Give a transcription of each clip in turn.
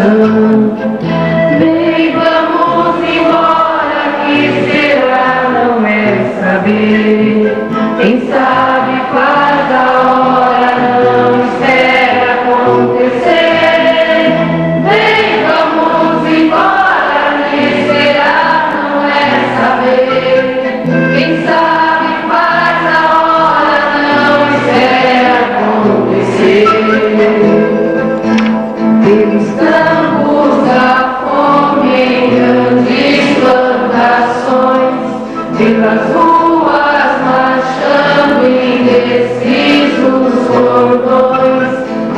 Bem, vamos embora, que será não é saber. Quem sabe faz a hora, não espera acontecer. Bem, vamos embora, que será não é saber. Quem sabe faz a hora, não espera acontecer. Pelos campos da fome em grandes plantações, pelas ruas marchando indecisos cordões,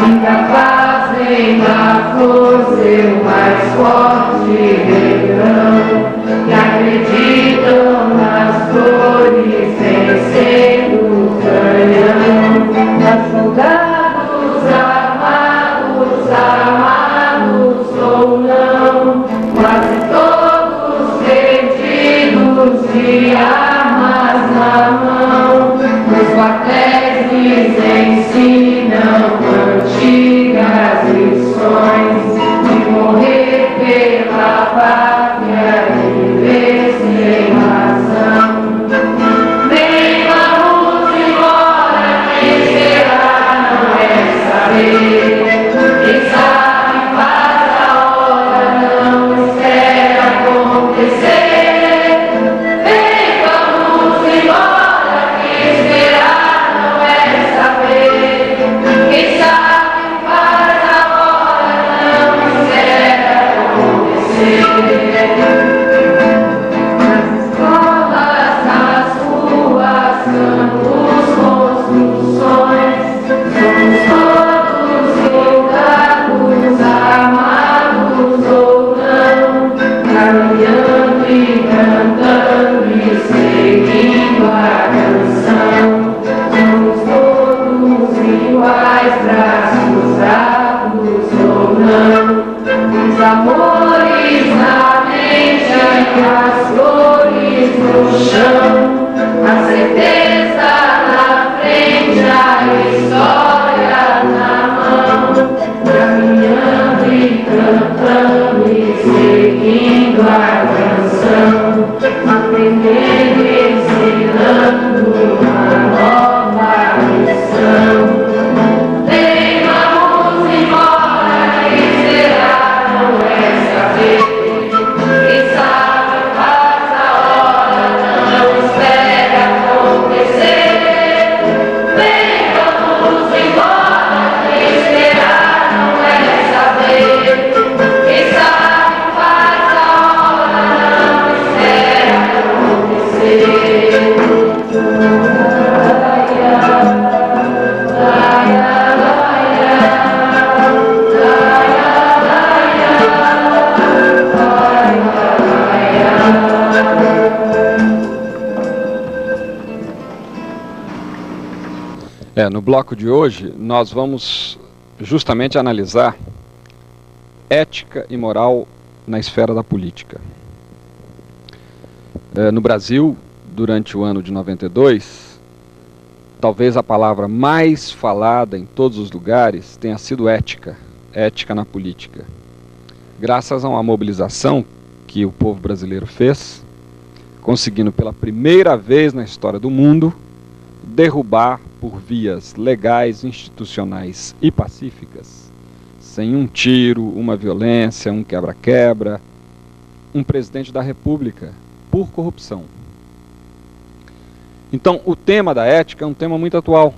incapazem da força e o mais forte guerrão, que acreditam nas flores vencendo o canhão, nas soldados armados ou não, quase todos perdidos de armas na mão. Os quartéis lhes ensinam antigas lições de morrer pela pátria e viver sem razão. Bem, vamos embora, que será não é saber. Quem sabe faz a hora, não espera acontecer. Bem, vamos embora, que esperar não é saber. Quem sabe faz a hora, não espera acontecer. Nas escolas, nas ruas, campos, construções, somos todos soldados armados ou não, caminhando e cantando e seguindo a canção. Somos todos iguais, braços dados ou não, os amores na mente e as flores no chão, a certeza na frente, a história na mão, caminhando e cantando e seguindo a canção, aprendendo e ensinando uma nova lição. Bem, vamos embora, que será não é saber. Quem sabe faz a hora, não espera acontecer. Bem, vamos embora, que esperar não é saber. Quem sabe faz a hora, não espera acontecer. No bloco de hoje, nós vamos justamente analisar ética e moral na esfera da política. No Brasil, durante o ano de 92, talvez a palavra mais falada em todos os lugares tenha sido ética, ética na política. Graças a uma mobilização que o povo brasileiro fez, conseguindo pela primeira vez na história do mundo derrubar por vias legais, institucionais e pacíficas, sem um tiro, uma violência, um quebra-quebra, um presidente da República por corrupção. Então, o tema da ética é um tema muito atual,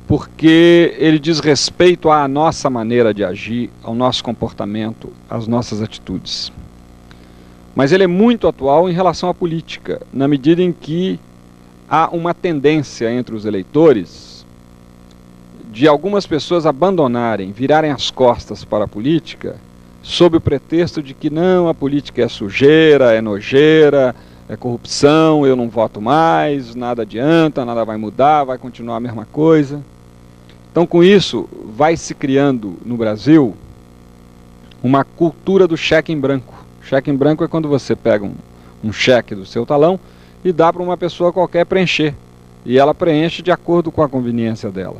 porque ele diz respeito à nossa maneira de agir, ao nosso comportamento, às nossas atitudes. Mas ele é muito atual em relação à política, na medida em que há uma tendência entre os eleitores de algumas pessoas abandonarem, virarem as costas para a política, sob o pretexto de que não, a política é sujeira, é nojeira, é corrupção, eu não voto mais, nada adianta, nada vai mudar, vai continuar a mesma coisa. Então, com isso, vai se criando no Brasil uma cultura do cheque em branco. Cheque em branco é quando você pega um cheque do seu talão e dá para uma pessoa qualquer preencher. E ela preenche de acordo com a conveniência dela.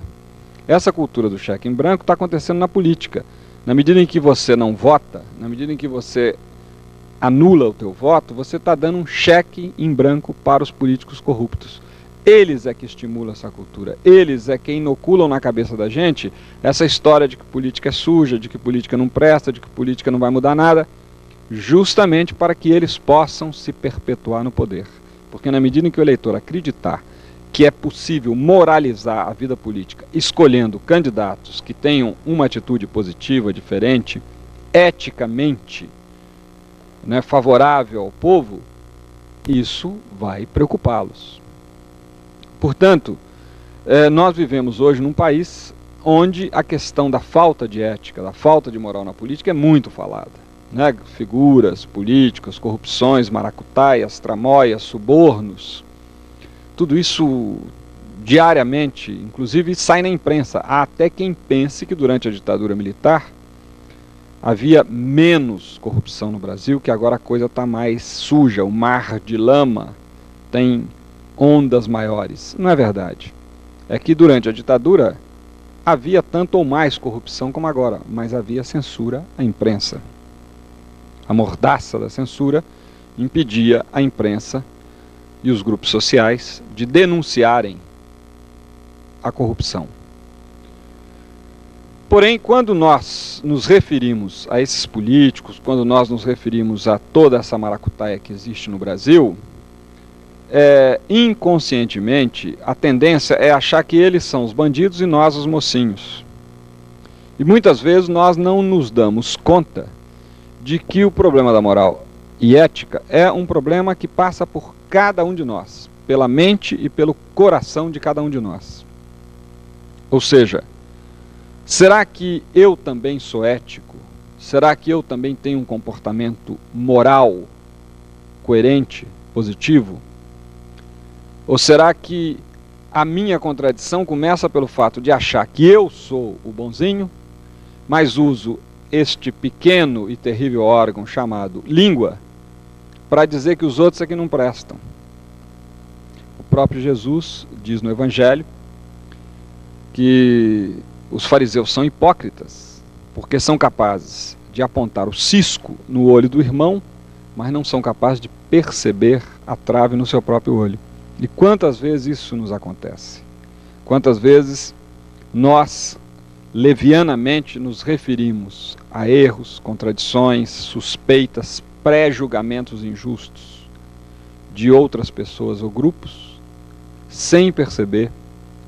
Essa cultura do cheque em branco está acontecendo na política. Na medida em que você não vota, na medida em que você anula o teu voto, você está dando um cheque em branco para os políticos corruptos. Eles é que estimulam essa cultura, eles é que inoculam na cabeça da gente essa história de que política é suja, de que política não presta, de que política não vai mudar nada, justamente para que eles possam se perpetuar no poder. Porque na medida em que o eleitor acreditar que é possível moralizar a vida política escolhendo candidatos que tenham uma atitude positiva, diferente, eticamente, né, favorável ao povo, isso vai preocupá-los. Portanto, nós vivemos hoje num país onde a questão da falta de ética, da falta de moral na política é muito falada, né? Figuras políticas, corrupções, maracutaias, tramóias, subornos, tudo isso diariamente, inclusive sai na imprensa. Há até quem pense que durante a ditadura militar havia menos corrupção no Brasil, que agora a coisa está mais suja, o mar de lama tem ondas maiores. Não é verdade. É que durante a ditadura havia tanto ou mais corrupção como agora, mas havia censura à imprensa. A mordaça da censura impedia a imprensa e os grupos sociais de denunciarem a corrupção. Porém, quando nós nos referimos a esses políticos, quando nós nos referimos a toda essa maracutaia que existe no Brasil, inconscientemente, a tendência é achar que eles são os bandidos e nós os mocinhos. E muitas vezes nós não nos damos conta de que o problema da moral e ética é um problema que passa por cada um de nós, pela mente e pelo coração de cada um de nós. Ou seja, será que eu também sou ético? Será que eu também tenho um comportamento moral, coerente, positivo? Ou será que a minha contradição começa pelo fato de achar que eu sou o bonzinho, mas uso este pequeno e terrível órgão chamado língua para dizer que os outros é que não prestam? O próprio Jesus diz no Evangelho que os fariseus são hipócritas, porque são capazes de apontar o cisco no olho do irmão, mas não são capazes de perceber a trave no seu próprio olho. E quantas vezes isso nos acontece? Quantas vezes nós levianamente nos referimos a erros, contradições, suspeitas, pré-julgamentos injustos de outras pessoas ou grupos, sem perceber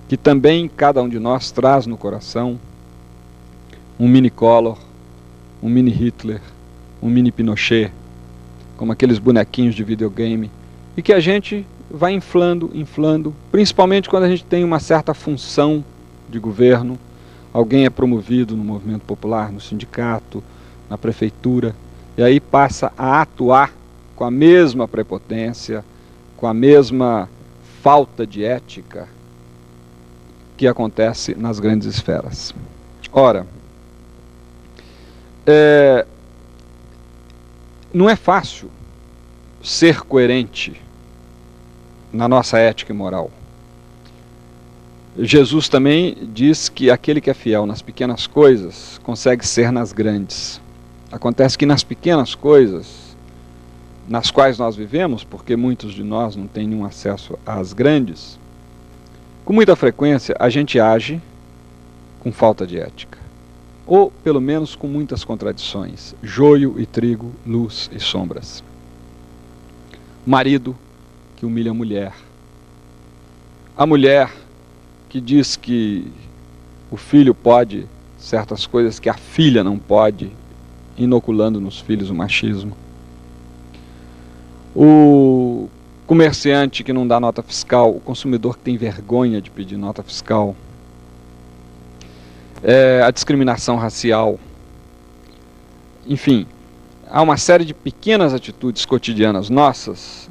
que também cada um de nós traz no coração um mini Collor, um mini Hitler, um mini Pinochet, como aqueles bonequinhos de videogame, e que a gente vai inflando, principalmente quando a gente tem uma certa função de governo, alguém é promovido no movimento popular, no sindicato, na prefeitura, e aí passa a atuar com a mesma prepotência, com a mesma falta de ética que acontece nas grandes esferas. Ora, não é fácil ser coerente na nossa ética e moral. Jesus também diz que aquele que é fiel nas pequenas coisas consegue ser nas grandes. Acontece que nas pequenas coisas nas quais nós vivemos, porque muitos de nós não têm nenhum acesso às grandes, com muita frequência a gente age com falta de ética, ou pelo menos com muitas contradições, joio e trigo, luz e sombras. Marido que humilha a mulher que diz que o filho pode certas coisas que a filha não pode, inoculando nos filhos o machismo. O comerciante que não dá nota fiscal, o consumidor que tem vergonha de pedir nota fiscal, a discriminação racial. Enfim, há uma série de pequenas atitudes cotidianas nossas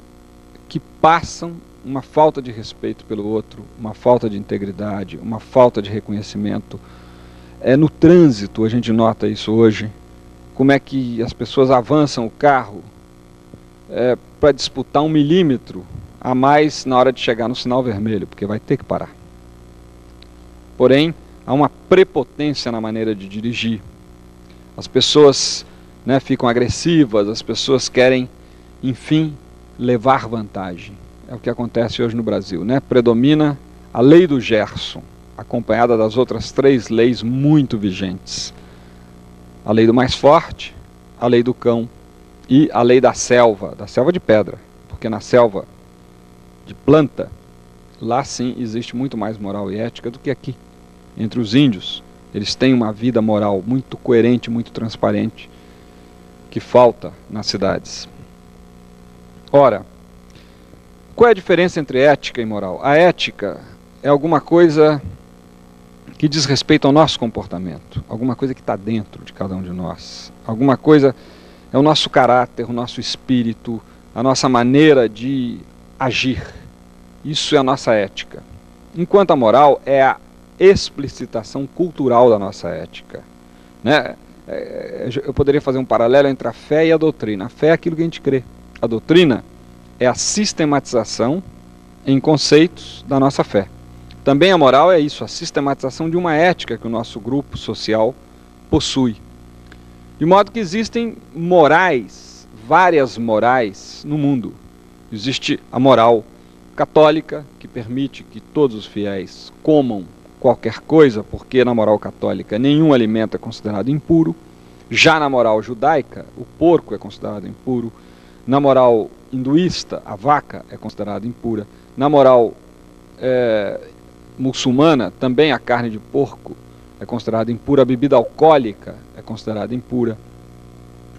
que passam uma falta de respeito pelo outro, uma falta de integridade, uma falta de reconhecimento. No trânsito a gente nota isso hoje, como é que as pessoas avançam o carro para disputar 1 milímetro a mais na hora de chegar no sinal vermelho, porque vai ter que parar. Porém, há uma prepotência na maneira de dirigir, As pessoas, né, ficam agressivas, as pessoas querem, enfim, levar vantagem. É o que acontece hoje no Brasil, né? Predomina a lei do Gerson, acompanhada das outras 3 leis muito vigentes. A lei do mais forte, a lei do cão e a lei da selva de pedra, porque na selva de planta, lá sim existe muito mais moral e ética do que aqui. Entre os índios, eles têm uma vida moral muito coerente, muito transparente, que falta nas cidades. Ora, qual é a diferença entre ética e moral? A ética é alguma coisa que diz respeito ao nosso comportamento, alguma coisa que está dentro de cada um de nós, alguma coisa, é o nosso caráter, o nosso espírito, a nossa maneira de agir. Isso é a nossa ética. Enquanto a moral é a explicitação cultural da nossa ética, né? Eu poderia fazer um paralelo entre a fé e a doutrina. A fé é aquilo que a gente crê. A doutrina é a sistematização em conceitos da nossa fé. Também a moral é isso, a sistematização de uma ética que o nosso grupo social possui. De modo que existem morais, várias morais no mundo. Existe a moral católica, que permite que todos os fiéis comam qualquer coisa, porque na moral católica nenhum alimento é considerado impuro. Já na moral judaica, o porco é considerado impuro. Na moral hinduísta, a vaca é considerada impura. Na moral muçulmana, também a carne de porco é considerada impura. A bebida alcoólica é considerada impura.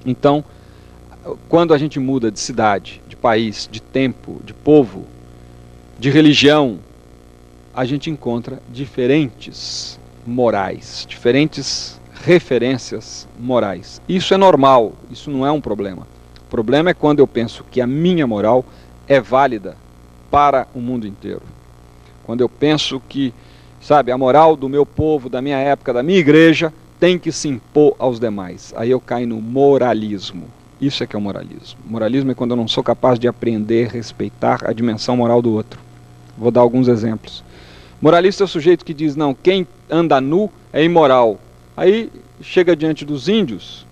Então, quando a gente muda de cidade, de país, de tempo, de povo, de religião, a gente encontra diferentes morais, diferentes referências morais. Isso é normal, isso não é um problema. O problema é quando eu penso que a minha moral é válida para o mundo inteiro. Quando eu penso que, sabe, a moral do meu povo, da minha época, da minha igreja, tem que se impor aos demais. Aí eu caio no moralismo. Isso é que é o moralismo. Moralismo é quando eu não sou capaz de aprender, respeitar a dimensão moral do outro. Vou dar alguns exemplos. Moralista é o sujeito que diz, não, quem anda nu é imoral. Aí chega diante dos índios,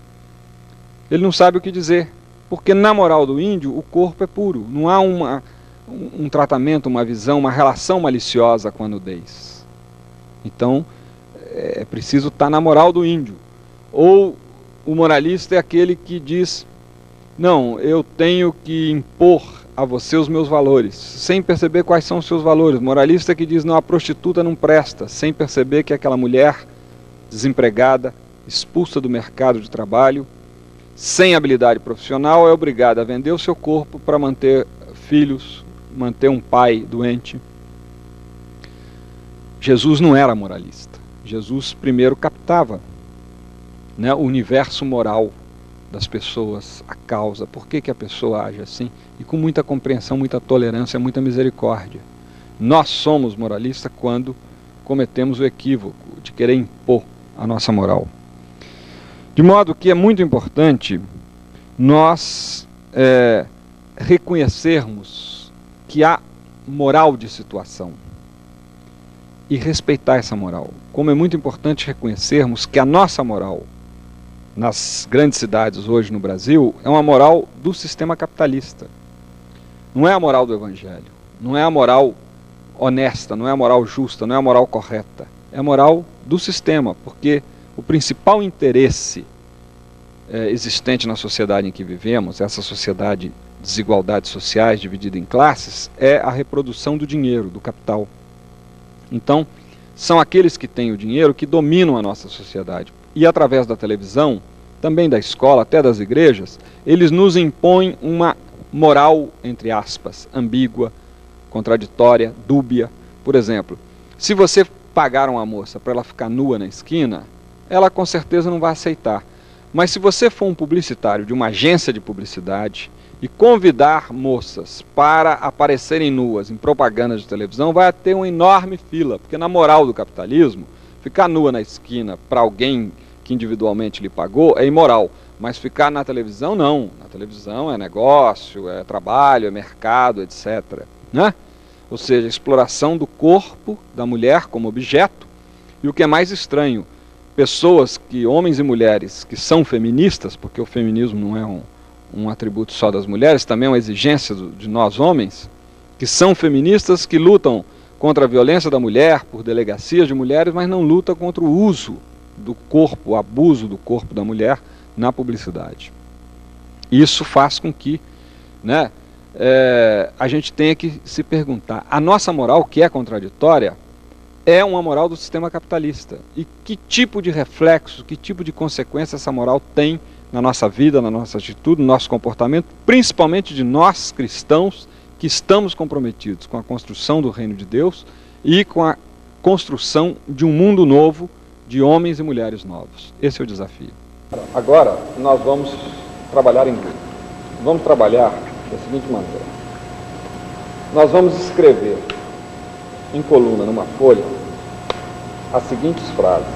ele não sabe o que dizer. Porque na moral do índio, o corpo é puro. Não há um tratamento, uma visão, uma relação maliciosa com a nudez. Então, é preciso estar na moral do índio. Ou o moralista é aquele que diz, não, eu tenho que impor a você os meus valores, sem perceber quais são os seus valores. Moralista que diz, não, a prostituta não presta, sem perceber que aquela mulher desempregada, expulsa do mercado de trabalho, sem habilidade profissional, é obrigada a vender o seu corpo para manter filhos, manter um pai doente. Jesus não era moralista. Jesus primeiro captava, né, o universo moral das pessoas, a causa, por que a pessoa age assim, e com muita compreensão, muita tolerância, muita misericórdia. Nós somos moralistas quando cometemos o equívoco de querer impor a nossa moral. De modo que é muito importante nós reconhecermos que há moral de situação e respeitar essa moral. Como é muito importante reconhecermos que a nossa moral nas grandes cidades hoje no Brasil é uma moral do sistema capitalista. Não é a moral do Evangelho, não é a moral honesta, não é a moral justa, não é a moral correta. É a moral do sistema, porque o principal interesse existente na sociedade em que vivemos, essa sociedade de desigualdades sociais dividida em classes, é a reprodução do dinheiro, do capital. Então, são aqueles que têm o dinheiro que dominam a nossa sociedade. E através da televisão, também da escola, até das igrejas, eles nos impõem uma moral, entre aspas, ambígua, contraditória, dúbia. Por exemplo, se você pagar uma moça para ela ficar nua na esquina, ela com certeza não vai aceitar. Mas se você for um publicitário de uma agência de publicidade e convidar moças para aparecerem nuas em propagandas de televisão, vai ter uma enorme fila, porque na moral do capitalismo, ficar nua na esquina para alguém que individualmente lhe pagou é imoral, mas ficar na televisão não. Na televisão é negócio, é trabalho, é mercado, etc. Né? Ou seja, exploração do corpo da mulher como objeto. E o que é mais estranho, pessoas, homens e mulheres que são feministas, porque o feminismo não é um atributo só das mulheres, também é uma exigência de nós homens, que são feministas, que lutam contra a violência da mulher, por delegacias de mulheres, mas não lutam contra o uso do corpo, o abuso do corpo da mulher na publicidade. Isso faz com que, né, a gente tenha que se perguntar, a nossa moral, que é contraditória, é uma moral do sistema capitalista. E que tipo de reflexo, que tipo de consequência essa moral tem na nossa vida, na nossa atitude, no nosso comportamento, principalmente de nós cristãos, que estamos comprometidos com a construção do reino de Deus e com a construção de um mundo novo, de homens e mulheres novos. Esse é o desafio. Agora, nós vamos trabalhar em grupo. Vamos trabalhar da seguinte maneira. Nós vamos escrever em coluna, numa folha, as seguintes frases: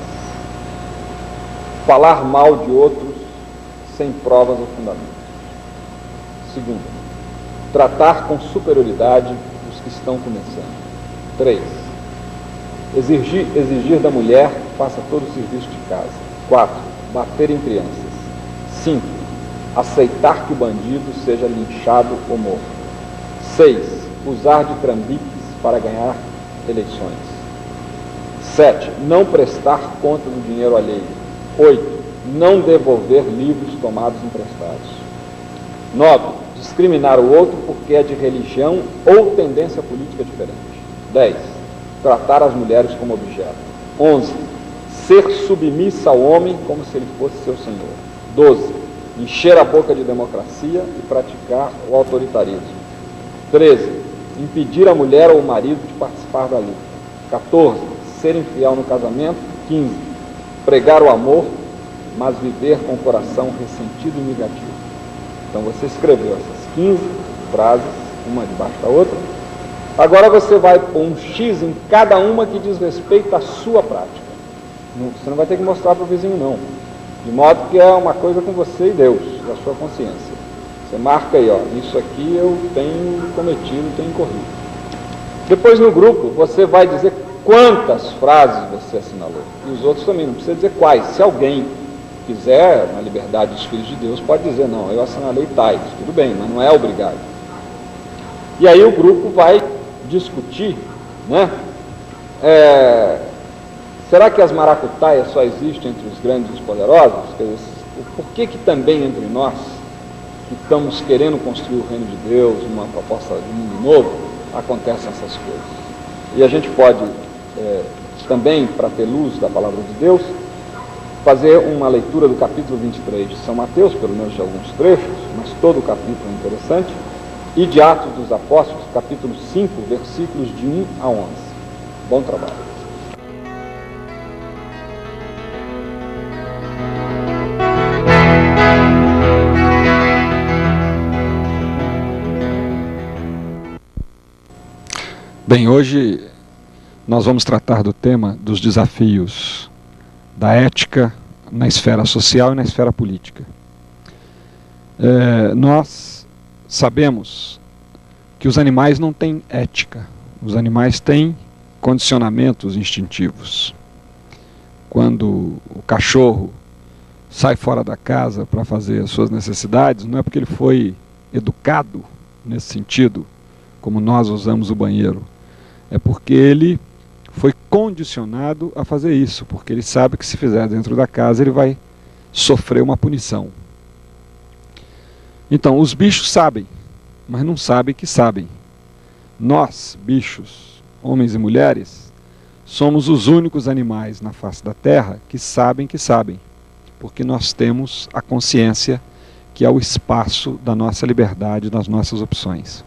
falar mal de outros sem provas ou fundamentos. Segundo, tratar com superioridade os que estão começando. 3. Exigir da mulher que faça todo o serviço de casa. 4. Bater em crianças. 5. Aceitar que o bandido seja linchado ou morto. 6. Usar de trambiques para ganhar eleições. 7. Não prestar conta do dinheiro alheio. 8. Não devolver livros tomados emprestados. 9. Discriminar o outro porque é de religião ou tendência política diferente. 10. Tratar as mulheres como objeto. 11. Ser submissa ao homem como se ele fosse seu senhor. 12. Encher a boca de democracia e praticar o autoritarismo. 13. Impedir a mulher ou o marido de participar da luta. 14. Ser infiel no casamento. 15. Pregar o amor, mas viver com o coração ressentido e negativo. Então você escreveu essas 15 frases, uma debaixo da outra. Agora você vai pôr um X em cada uma que diz respeito à sua prática. Você não vai ter que mostrar para o vizinho, não. De modo que é uma coisa com você e Deus, e a sua consciência. Você marca aí, ó, isso aqui eu tenho cometido, tenho incorrido. Depois no grupo você vai dizer quantas frases você assinalou. E os outros também, não precisa dizer quais. Se alguém quiser, na liberdade dos filhos de Deus, pode dizer, não, eu assinalei tais, tudo bem, mas não é obrigado. E aí o grupo vai discutir, né? Será que as maracutaias só existem entre os grandes e os poderosos? Quer dizer, por que também entre nós, que estamos querendo construir o reino de Deus, uma proposta de mundo novo, acontecem essas coisas? E a gente pode, também, para ter luz da palavra de Deus, fazer uma leitura do capítulo 23 de São Mateus, pelo menos de alguns trechos, mas todo o capítulo é interessante, e de Atos dos Apóstolos, capítulo 5, versículos de 1 a 11. Bom trabalho. Bem, hoje nós vamos tratar do tema dos desafios da ética na esfera social e na esfera política. Nós sabemos que os animais não têm ética, os animais têm condicionamentos instintivos. Quando o cachorro sai fora da casa para fazer as suas necessidades, não é porque ele foi educado nesse sentido, como nós usamos o banheiro, é porque ele foi condicionado a fazer isso, porque ele sabe que se fizer dentro da casa ele vai sofrer uma punição. Então, os bichos sabem, mas não sabem que sabem. Nós, bichos, homens e mulheres, somos os únicos animais na face da Terra que sabem, porque nós temos a consciência que é o espaço da nossa liberdade, das nossas opções.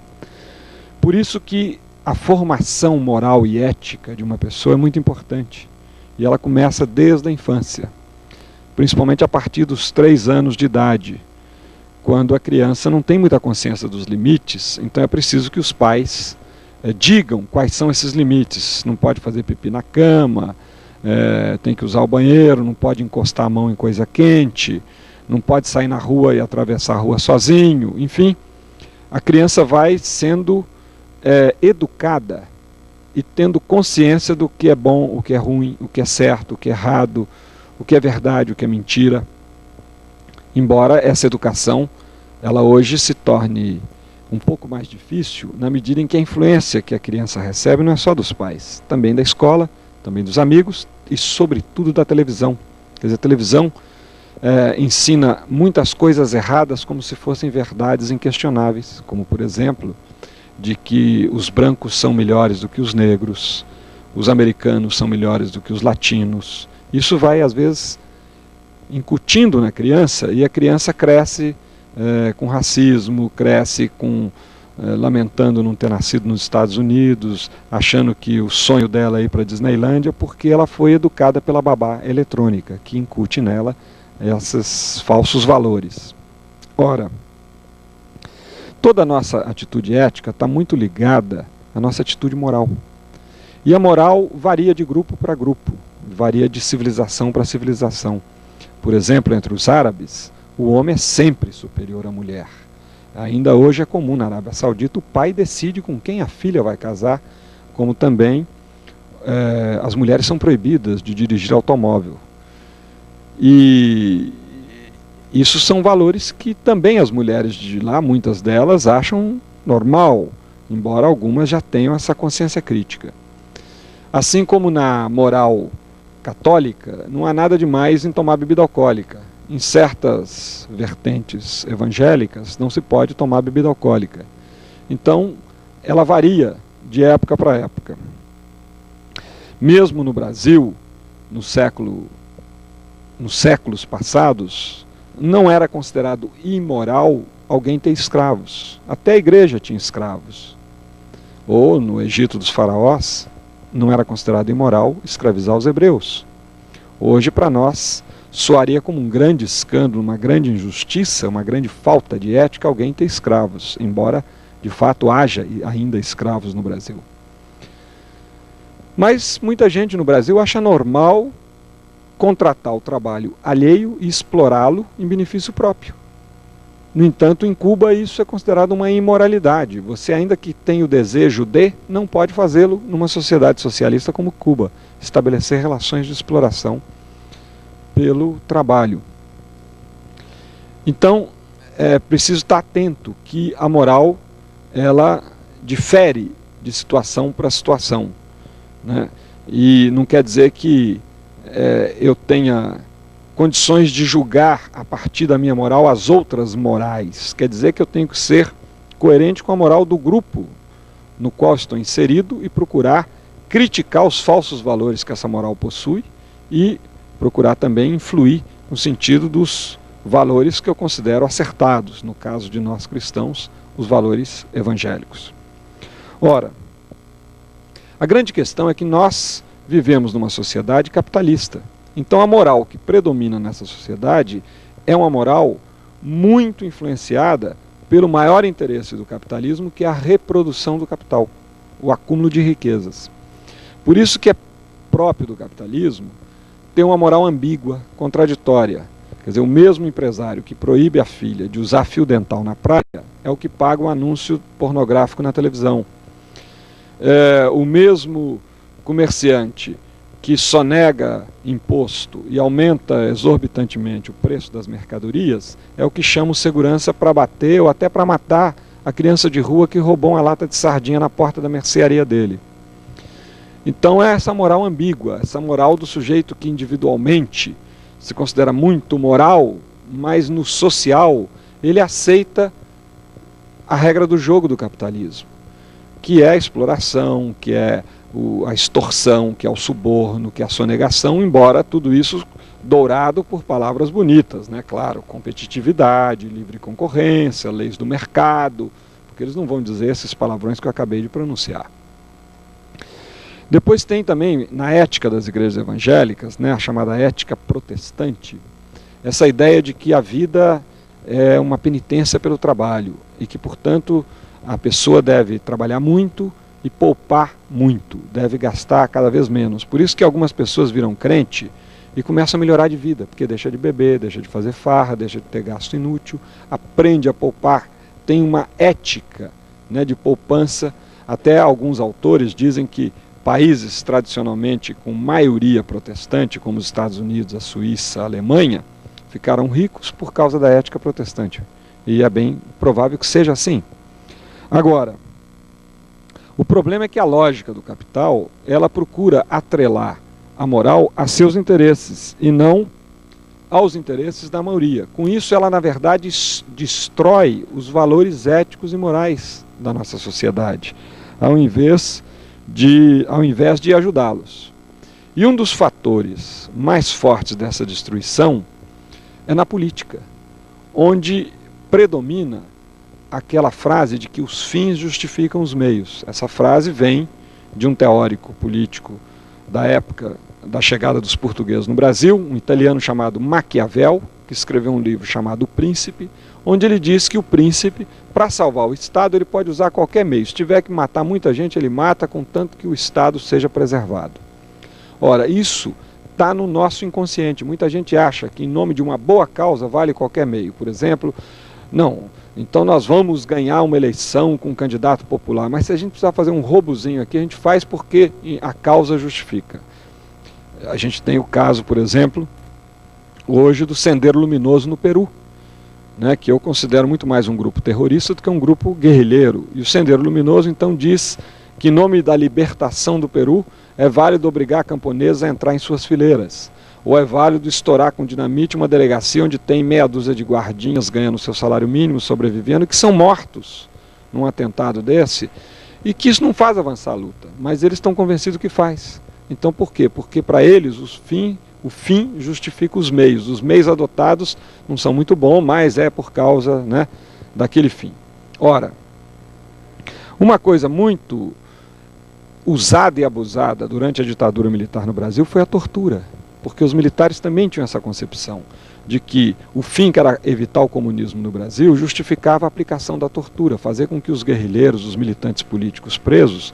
Por isso que a formação moral e ética de uma pessoa é muito importante. E ela começa desde a infância, principalmente a partir dos 3 anos de idade, quando a criança não tem muita consciência dos limites, então é preciso que os pais digam quais são esses limites. Não pode fazer pipi na cama, tem que usar o banheiro, não pode encostar a mão em coisa quente, não pode sair na rua e atravessar a rua sozinho, enfim. A criança vai sendo educada e tendo consciência do que é bom, o que é ruim, o que é certo, o que é errado, o que é verdade, o que é mentira. Embora essa educação, ela hoje se torne um pouco mais difícil na medida em que a influência que a criança recebe não é só dos pais, também da escola, também dos amigos e sobretudo da televisão. Quer dizer, a televisão ensina muitas coisas erradas como se fossem verdades inquestionáveis, como por exemplo, de que os brancos são melhores do que os negros, os americanos são melhores do que os latinos. Isso vai às vezes incutindo na criança e a criança cresce com racismo, cresce lamentando não ter nascido nos Estados Unidos, achando que o sonho dela é ir para a Disneylândia, porque ela foi educada pela babá eletrônica, que incute nela esses falsos valores. Ora, toda a nossa atitude ética está muito ligada à nossa atitude moral. E a moral varia de grupo para grupo, varia de civilização para civilização. Por exemplo, entre os árabes, o homem é sempre superior à mulher. Ainda hoje é comum na Arábia Saudita o pai decide com quem a filha vai casar, como também as mulheres são proibidas de dirigir automóvel. E isso são valores que também as mulheres de lá, muitas delas, acham normal, embora algumas já tenham essa consciência crítica. Assim como na moral católica, não há nada demais em tomar bebida alcoólica. Em certas vertentes evangélicas não se pode tomar bebida alcoólica. Então, ela varia de época para época. Mesmo no Brasil, nos séculos passados, não era considerado imoral alguém ter escravos. Até a igreja tinha escravos. Ou no Egito dos faraós, não era considerado imoral escravizar os hebreus. Hoje, para nós, soaria como um grande escândalo, uma grande injustiça, uma grande falta de ética alguém ter escravos, embora de fato haja ainda escravos no Brasil. Mas muita gente no Brasil acha normal contratar o trabalho alheio e explorá-lo em benefício próprio. No entanto, em Cuba isso é considerado uma imoralidade. Você, ainda que tenha o desejo de, não pode fazê-lo numa sociedade socialista como Cuba, estabelecer relações de exploração pelo trabalho. Então, é preciso estar atento que a moral, ela difere de situação para situação, né? E não quer dizer que eu tenha condições de julgar a partir da minha moral as outras morais. Quer dizer que eu tenho que ser coerente com a moral do grupo no qual estou inserido e procurar criticar os falsos valores que essa moral possui e procurar também influir no sentido dos valores que eu considero acertados, no caso de nós cristãos, os valores evangélicos. Ora, a grande questão é que nós vivemos numa sociedade capitalista. Então a moral que predomina nessa sociedade é uma moral muito influenciada pelo maior interesse do capitalismo, que é a reprodução do capital, o acúmulo de riquezas. Por isso que é próprio do capitalismo ter uma moral ambígua, contraditória. Quer dizer, o mesmo empresário que proíbe a filha de usar fio dental na praia é o que paga um anúncio pornográfico na televisão. O mesmo comerciante que sonega imposto e aumenta exorbitantemente o preço das mercadorias é o que chama o segurança para bater ou até para matar a criança de rua que roubou uma lata de sardinha na porta da mercearia dele. Então é essa moral ambígua, essa moral do sujeito que individualmente se considera muito moral, mas no social ele aceita a regra do jogo do capitalismo, que é a exploração, que é a extorsão, que é o suborno, que é a sonegação, embora tudo isso dourado por palavras bonitas, né? Claro, competitividade, livre concorrência, leis do mercado, porque eles não vão dizer esses palavrões que eu acabei de pronunciar. Depois tem também, na ética das igrejas evangélicas, né, a chamada ética protestante, essa ideia de que a vida é uma penitência pelo trabalho e que, portanto, a pessoa deve trabalhar muito e poupar muito, deve gastar cada vez menos. Por isso que algumas pessoas viram crente e começam a melhorar de vida, porque deixa de beber, deixa de fazer farra, deixa de ter gasto inútil, aprende a poupar, tem uma ética, né, de poupança. Até alguns autores dizem que países tradicionalmente com maioria protestante, como os Estados Unidos, a Suíça, a Alemanha, ficaram ricos por causa da ética protestante. E é bem provável que seja assim. Agora, o problema é que a lógica do capital, ela procura atrelar a moral a seus interesses e não aos interesses da maioria. Com isso, ela, na verdade, destrói os valores éticos e morais da nossa sociedade, ao invés de ajudá-los. E um dos fatores mais fortes dessa destruição é na política, onde predomina aquela frase de que os fins justificam os meios. Essa frase vem de um teórico político da época da chegada dos portugueses no Brasil, um italiano chamado Maquiavel, que escreveu um livro chamado O Príncipe, onde ele diz que o príncipe, para salvar o Estado, ele pode usar qualquer meio. Se tiver que matar muita gente, ele mata, contanto que o Estado seja preservado. Ora, isso está no nosso inconsciente. Muita gente acha que em nome de uma boa causa vale qualquer meio. Por exemplo, não, então nós vamos ganhar uma eleição com um candidato popular, mas se a gente precisar fazer um roubozinho aqui, a gente faz porque a causa justifica. A gente tem o caso, por exemplo, hoje do Sendero Luminoso no Peru, né, que eu considero muito mais um grupo terrorista do que um grupo guerrilheiro. E o Sendero Luminoso então diz que em nome da libertação do Peru é válido obrigar camponeses a entrar em suas fileiras, ou é válido estourar com dinamite uma delegacia onde tem meia dúzia de guardinhas ganhando seu salário mínimo, sobrevivendo, que são mortos num atentado desse, e que isso não faz avançar a luta, mas eles estão convencidos que faz. Então por quê? Porque para eles o fim justifica os meios adotados não são muito bons, mas é por causa, né, daquele fim. Ora, uma coisa muito usada e abusada durante a ditadura militar no Brasil foi a tortura, porque os militares também tinham essa concepção de que o fim, que era evitar o comunismo no Brasil, justificava a aplicação da tortura, fazer com que os guerrilheiros, os militantes políticos presos,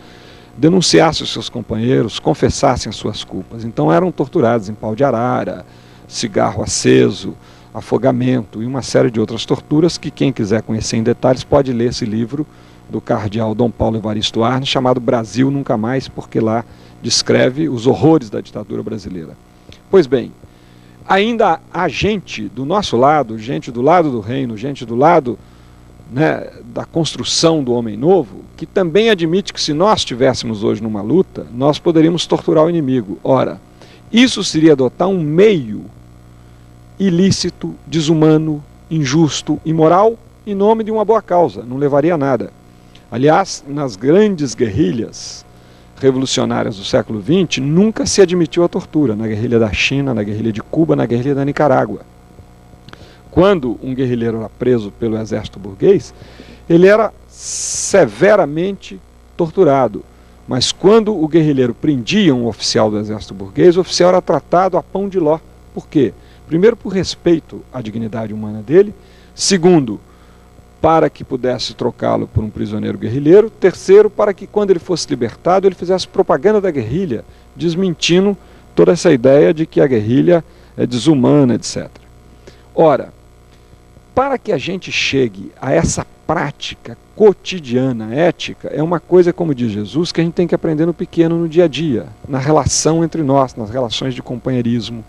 denunciassem os seus companheiros, confessassem as suas culpas. Então eram torturados em pau de arara, cigarro aceso, afogamento e uma série de outras torturas que quem quiser conhecer em detalhes pode ler esse livro do cardeal Dom Paulo Evaristo Arnes, chamado Brasil Nunca Mais, porque lá descreve os horrores da ditadura brasileira. Pois bem, ainda há gente do nosso lado, gente do lado do reino, gente do lado, né, da construção do homem novo, que também admite que se nós estivéssemos hoje numa luta, nós poderíamos torturar o inimigo. Ora, isso seria adotar um meio ilícito, desumano, injusto, imoral, em nome de uma boa causa, não levaria a nada. Aliás, nas grandes guerrilhas revolucionárias do século XX, nunca se admitiu a tortura, na guerrilha da China, na guerrilha de Cuba, na guerrilha da Nicarágua. Quando um guerrilheiro era preso pelo exército burguês, ele era severamente torturado. Mas quando o guerrilheiro prendia um oficial do exército burguês, o oficial era tratado a pão de ló. Por quê? Primeiro, por respeito à dignidade humana dele. Segundo, para que pudesse trocá-lo por um prisioneiro guerrilheiro. Terceiro, para que quando ele fosse libertado, ele fizesse propaganda da guerrilha, desmentindo toda essa ideia de que a guerrilha é desumana, etc. Ora, para que a gente chegue a essa prática cotidiana, ética, é uma coisa, como diz Jesus, que a gente tem que aprender no pequeno, no dia a dia, na relação entre nós, nas relações de companheirismo.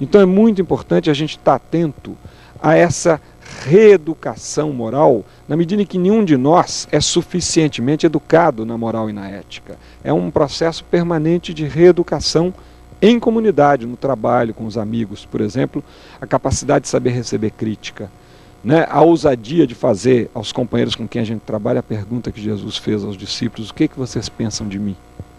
Então é muito importante a gente estar atento a essa reeducação moral, na medida em que nenhum de nós é suficientemente educado na moral e na ética. É um processo permanente de reeducação em comunidade, no trabalho, com os amigos, por exemplo, a capacidade de saber receber crítica, né? A ousadia de fazer aos companheiros com quem a gente trabalha a pergunta que Jesus fez aos discípulos: o que vocês pensam de mim?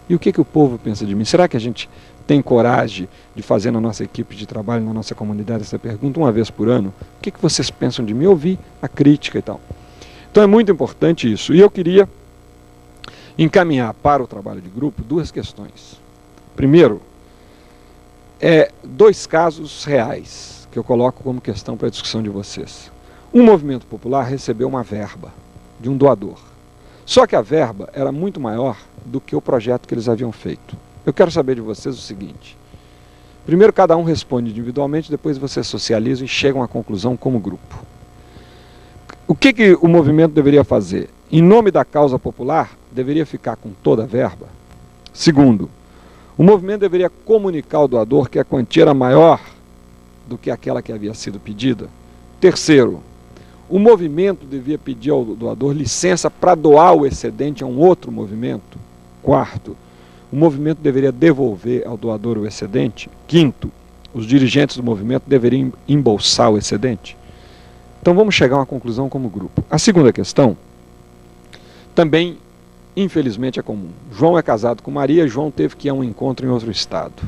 E o que o povo pensa de mim? Será que a gente tem coragem de fazer na nossa equipe de trabalho, na nossa comunidade, essa pergunta uma vez por ano? O que vocês pensam de mim? Ouvir a crítica e tal. Então é muito importante isso. E eu queria encaminhar para o trabalho de grupo duas questões. Primeiro, dois casos reais que eu coloco como questão para a discussão de vocês. Um movimento popular recebeu uma verba de um doador. Só que a verba era muito maior do que o projeto que eles haviam feito. Eu quero saber de vocês o seguinte: primeiro cada um responde individualmente, depois vocês socializam e chegam à conclusão como grupo. O que o movimento deveria fazer? Em nome da causa popular, deveria ficar com toda a verba? Segundo, o movimento deveria comunicar ao doador que a quantia era maior do que aquela que havia sido pedida. Terceiro, o movimento devia pedir ao doador licença para doar o excedente a um outro movimento. Quarto, o movimento deveria devolver ao doador o excedente. Quinto, os dirigentes do movimento deveriam embolsar o excedente. Então vamos chegar a uma conclusão como grupo. A segunda questão também, infelizmente, é comum. João é casado com Maria e João teve que ir a um encontro em outro estado.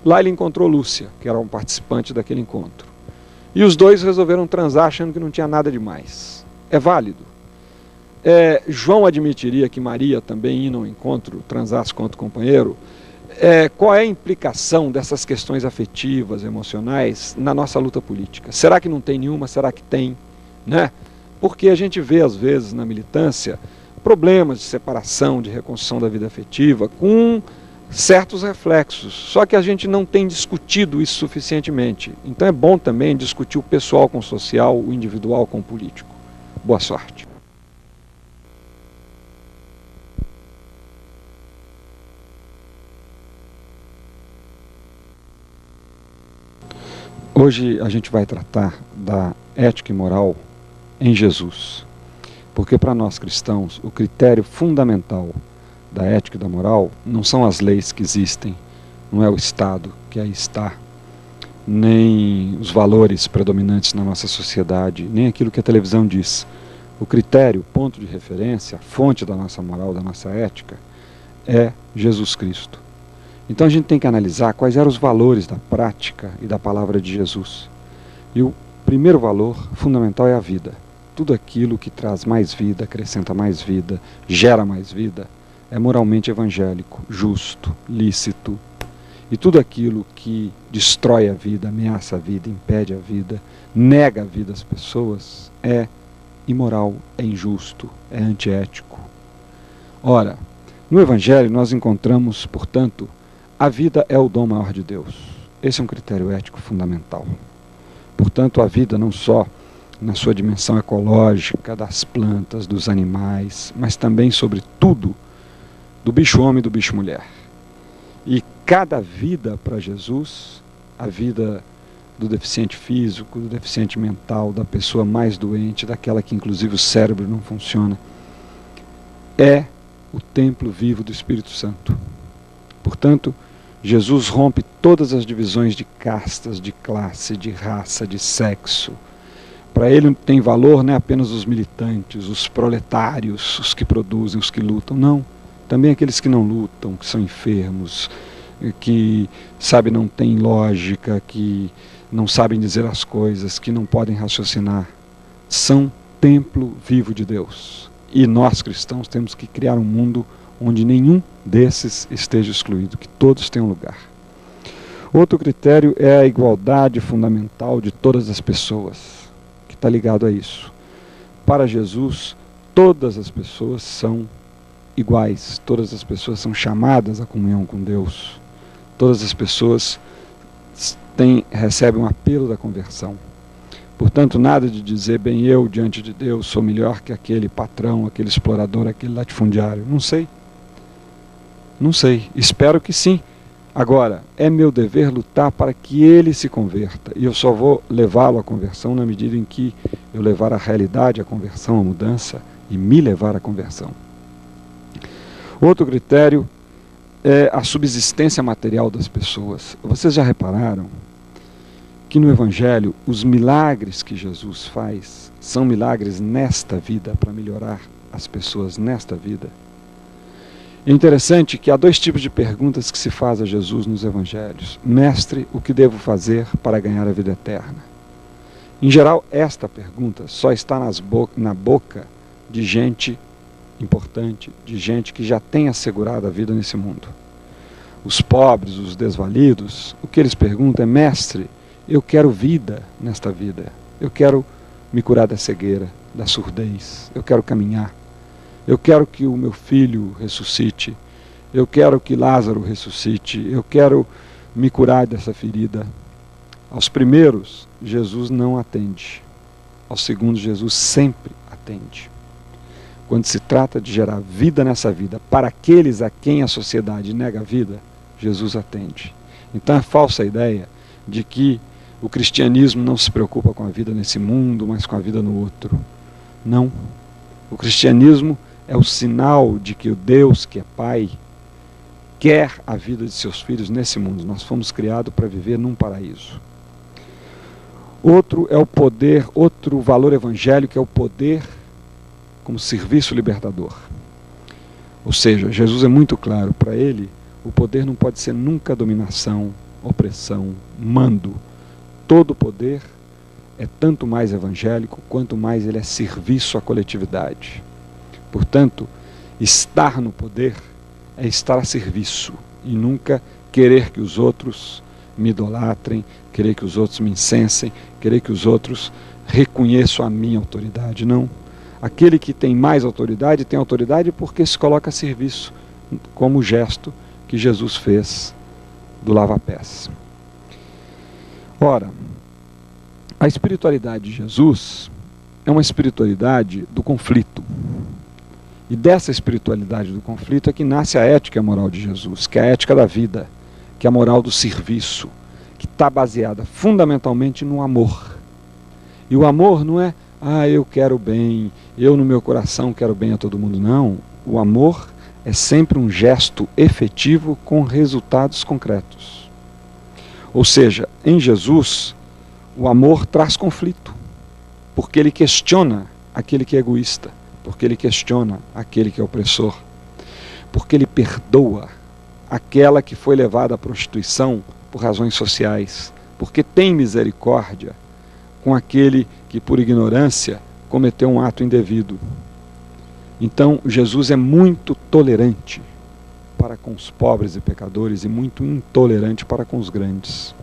Lá ele encontrou Lúcia, que era um participante daquele encontro. E os dois resolveram transar achando que não tinha nada demais. É válido. João admitiria que Maria também indo ao encontro transasse com outro companheiro? Qual é a implicação dessas questões afetivas, emocionais, na nossa luta política? Será que não tem nenhuma? Será que tem? Né? Porque a gente vê, às vezes, na militância, problemas de separação, de reconstrução da vida afetiva, com certos reflexos. Só que a gente não tem discutido isso suficientemente. Então é bom também discutir o pessoal com o social, o individual com o político. Boa sorte. Hoje a gente vai tratar da ética e moral em Jesus. Porque para nós cristãos, o critério fundamental da ética e da moral não são as leis que existem, não é o Estado que aí está, nem os valores predominantes na nossa sociedade, nem aquilo que a televisão diz. O critério, ponto de referência, a fonte da nossa moral, da nossa ética, é Jesus Cristo. Então a gente tem que analisar quais eram os valores da prática e da palavra de Jesus. E o primeiro valor fundamental é a vida. Tudo aquilo que traz mais vida, acrescenta mais vida, gera mais vida, é moralmente evangélico, justo, lícito. E tudo aquilo que destrói a vida, ameaça a vida, impede a vida, nega a vida às pessoas, é imoral, é injusto, é antiético. Ora, no Evangelho nós encontramos, portanto, a vida é o dom maior de Deus. Esse é um critério ético fundamental. Portanto, a vida não só na sua dimensão ecológica, das plantas, dos animais, mas também, sobretudo, do bicho-homem e do bicho-mulher. E cada vida para Jesus, a vida do deficiente físico, do deficiente mental, da pessoa mais doente, daquela que inclusive o cérebro não funciona, é o templo vivo do Espírito Santo. Portanto, Jesus rompe todas as divisões de castas, de classe, de raça, de sexo. Para ele tem valor não é apenas os militantes, os proletários, os que produzem, os que lutam, não. Também aqueles que não lutam, que são enfermos, que, não têm lógica, que não sabem dizer as coisas, que não podem raciocinar. São templo vivo de Deus. E nós, cristãos, temos que criar um mundo onde nenhum desses esteja excluído, que todos tenham lugar. Outro critério é a igualdade fundamental de todas as pessoas, que está ligado a isso. Para Jesus, todas as pessoas são iguais, todas as pessoas são chamadas à comunhão com Deus, todas as pessoas recebem um apelo da conversão. Portanto, nada de dizer, bem, eu diante de Deus sou melhor que aquele patrão, aquele explorador, aquele latifundiário. Não sei. Não sei. Espero que sim. Agora, é meu dever lutar para que ele se converta. E eu só vou levá-lo à conversão na medida em que eu levar a realidade, a conversão, a mudança e me levar à conversão. Outro critério é a subsistência material das pessoas. Vocês já repararam que no Evangelho os milagres que Jesus faz são milagres nesta vida, para melhorar as pessoas nesta vida? É interessante que há dois tipos de perguntas que se faz a Jesus nos Evangelhos. Mestre, o que devo fazer para ganhar a vida eterna? Em geral, esta pergunta só está na boca de gente importante, de gente que já tem assegurado a vida nesse mundo. Os pobres, os desvalidos, o que eles perguntam é: mestre, eu quero vida nesta vida, eu quero me curar da cegueira, da surdez, eu quero caminhar, eu quero que o meu filho ressuscite, eu quero que Lázaro ressuscite, eu quero me curar dessa ferida. Aos primeiros, Jesus não atende. Aos segundos, Jesus sempre atende. quando se trata de gerar vida nessa vida para aqueles a quem a sociedade nega a vida, Jesus atende. Então é falsa a ideia de que o cristianismo não se preocupa com a vida nesse mundo, mas com a vida no outro. Não. O cristianismo é o sinal de que o Deus, que é Pai, quer a vida de seus filhos nesse mundo. Nós fomos criados para viver num paraíso. Outro é o poder, outro valor evangélico é o poder como serviço libertador. Ou seja, Jesus é muito claro, para ele, o poder não pode ser nunca dominação, opressão, mando. Todo poder é tanto mais evangélico, quanto mais ele é serviço à coletividade. Portanto, estar no poder é estar a serviço e nunca querer que os outros me idolatrem, querer que os outros me incensem, querer que os outros reconheçam a minha autoridade. Não. Aquele que tem mais autoridade tem autoridade porque se coloca a serviço, como o gesto que Jesus fez do lava-pés. Ora, a espiritualidade de Jesus é uma espiritualidade do conflito. E dessa espiritualidade do conflito é que nasce a ética e a moral de Jesus, que é a ética da vida, que é a moral do serviço, que está baseada fundamentalmente no amor. E o amor não é, eu quero bem, eu no meu coração quero bem a todo mundo. Não, o amor é sempre um gesto efetivo com resultados concretos. Ou seja, em Jesus, o amor traz conflito, porque ele questiona aquele que é egoísta, porque ele questiona aquele que é opressor, porque ele perdoa aquela que foi levada à prostituição por razões sociais, porque tem misericórdia com aquele que por ignorância cometeu um ato indevido. Então Jesus é muito tolerante para com os pobres e pecadores e muito intolerante para com os grandes.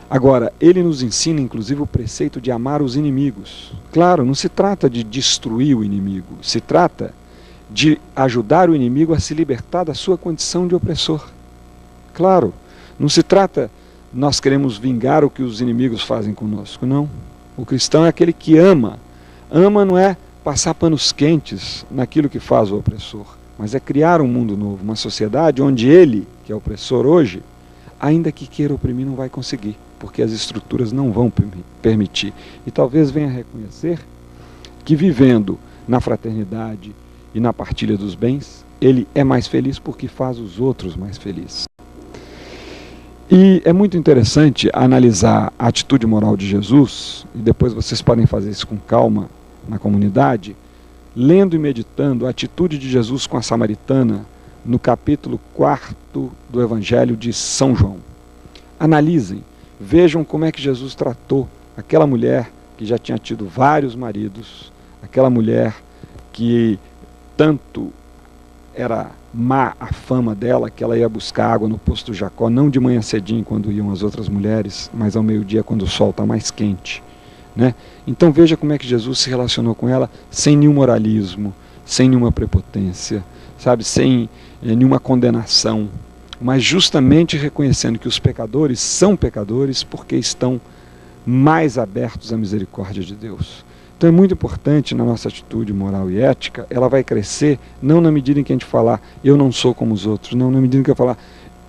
Agora, ele nos ensina inclusive o preceito de amar os inimigos. Claro, não se trata de destruir o inimigo, se trata de ajudar o inimigo a se libertar da sua condição de opressor. Claro, não se trata, nós queremos vingar o que os inimigos fazem conosco, não. O cristão é aquele que ama. Ama não é passar panos quentes naquilo que faz o opressor, mas é criar um mundo novo, uma sociedade onde ele, que é opressor hoje, ainda que queira oprimir, não vai conseguir, porque as estruturas não vão permitir. E talvez venha a reconhecer que vivendo na fraternidade e na partilha dos bens, ele é mais feliz porque faz os outros mais felizes. E é muito interessante analisar a atitude moral de Jesus, e depois vocês podem fazer isso com calma na comunidade, lendo e meditando a atitude de Jesus com a samaritana no capítulo 4 do Evangelho de São João. Analisem, vejam como é que Jesus tratou aquela mulher que já tinha tido vários maridos, aquela mulher que tanto era má a fama dela, que ela ia buscar água no poço do Jacó, não de manhã cedinho quando iam as outras mulheres, mas ao meio-dia quando o sol está mais quente. Né? Então veja como é que Jesus se relacionou com ela sem nenhum moralismo, sem nenhuma prepotência, sabe, sem nenhuma condenação, mas justamente reconhecendo que os pecadores são pecadores porque estão mais abertos à misericórdia de Deus. Então é muito importante na nossa atitude moral e ética, ela vai crescer não na medida em que a gente falar eu não sou como os outros, não na medida em que eu falar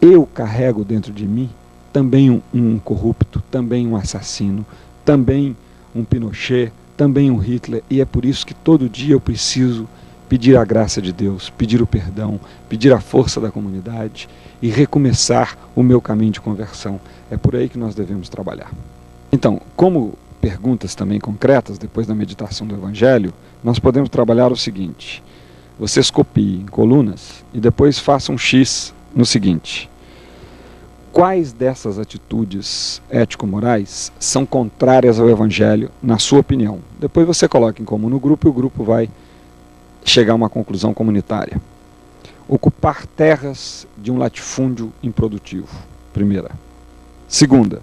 eu carrego dentro de mim também um corrupto, também um assassino, também um Pinochet, também um Hitler, e é por isso que todo dia eu preciso pedir a graça de Deus, pedir o perdão, pedir a força da comunidade e recomeçar o meu caminho de conversão. É por aí que nós devemos trabalhar. Então, como perguntas também concretas, depois da meditação do Evangelho, nós podemos trabalhar o seguinte: vocês copiem em colunas e depois façam um X no seguinte: quais dessas atitudes ético-morais são contrárias ao Evangelho, na sua opinião? Depois você coloca em comum no grupo e o grupo vai chegar a uma conclusão comunitária. Ocupar terras de um latifúndio improdutivo, primeira. Segunda,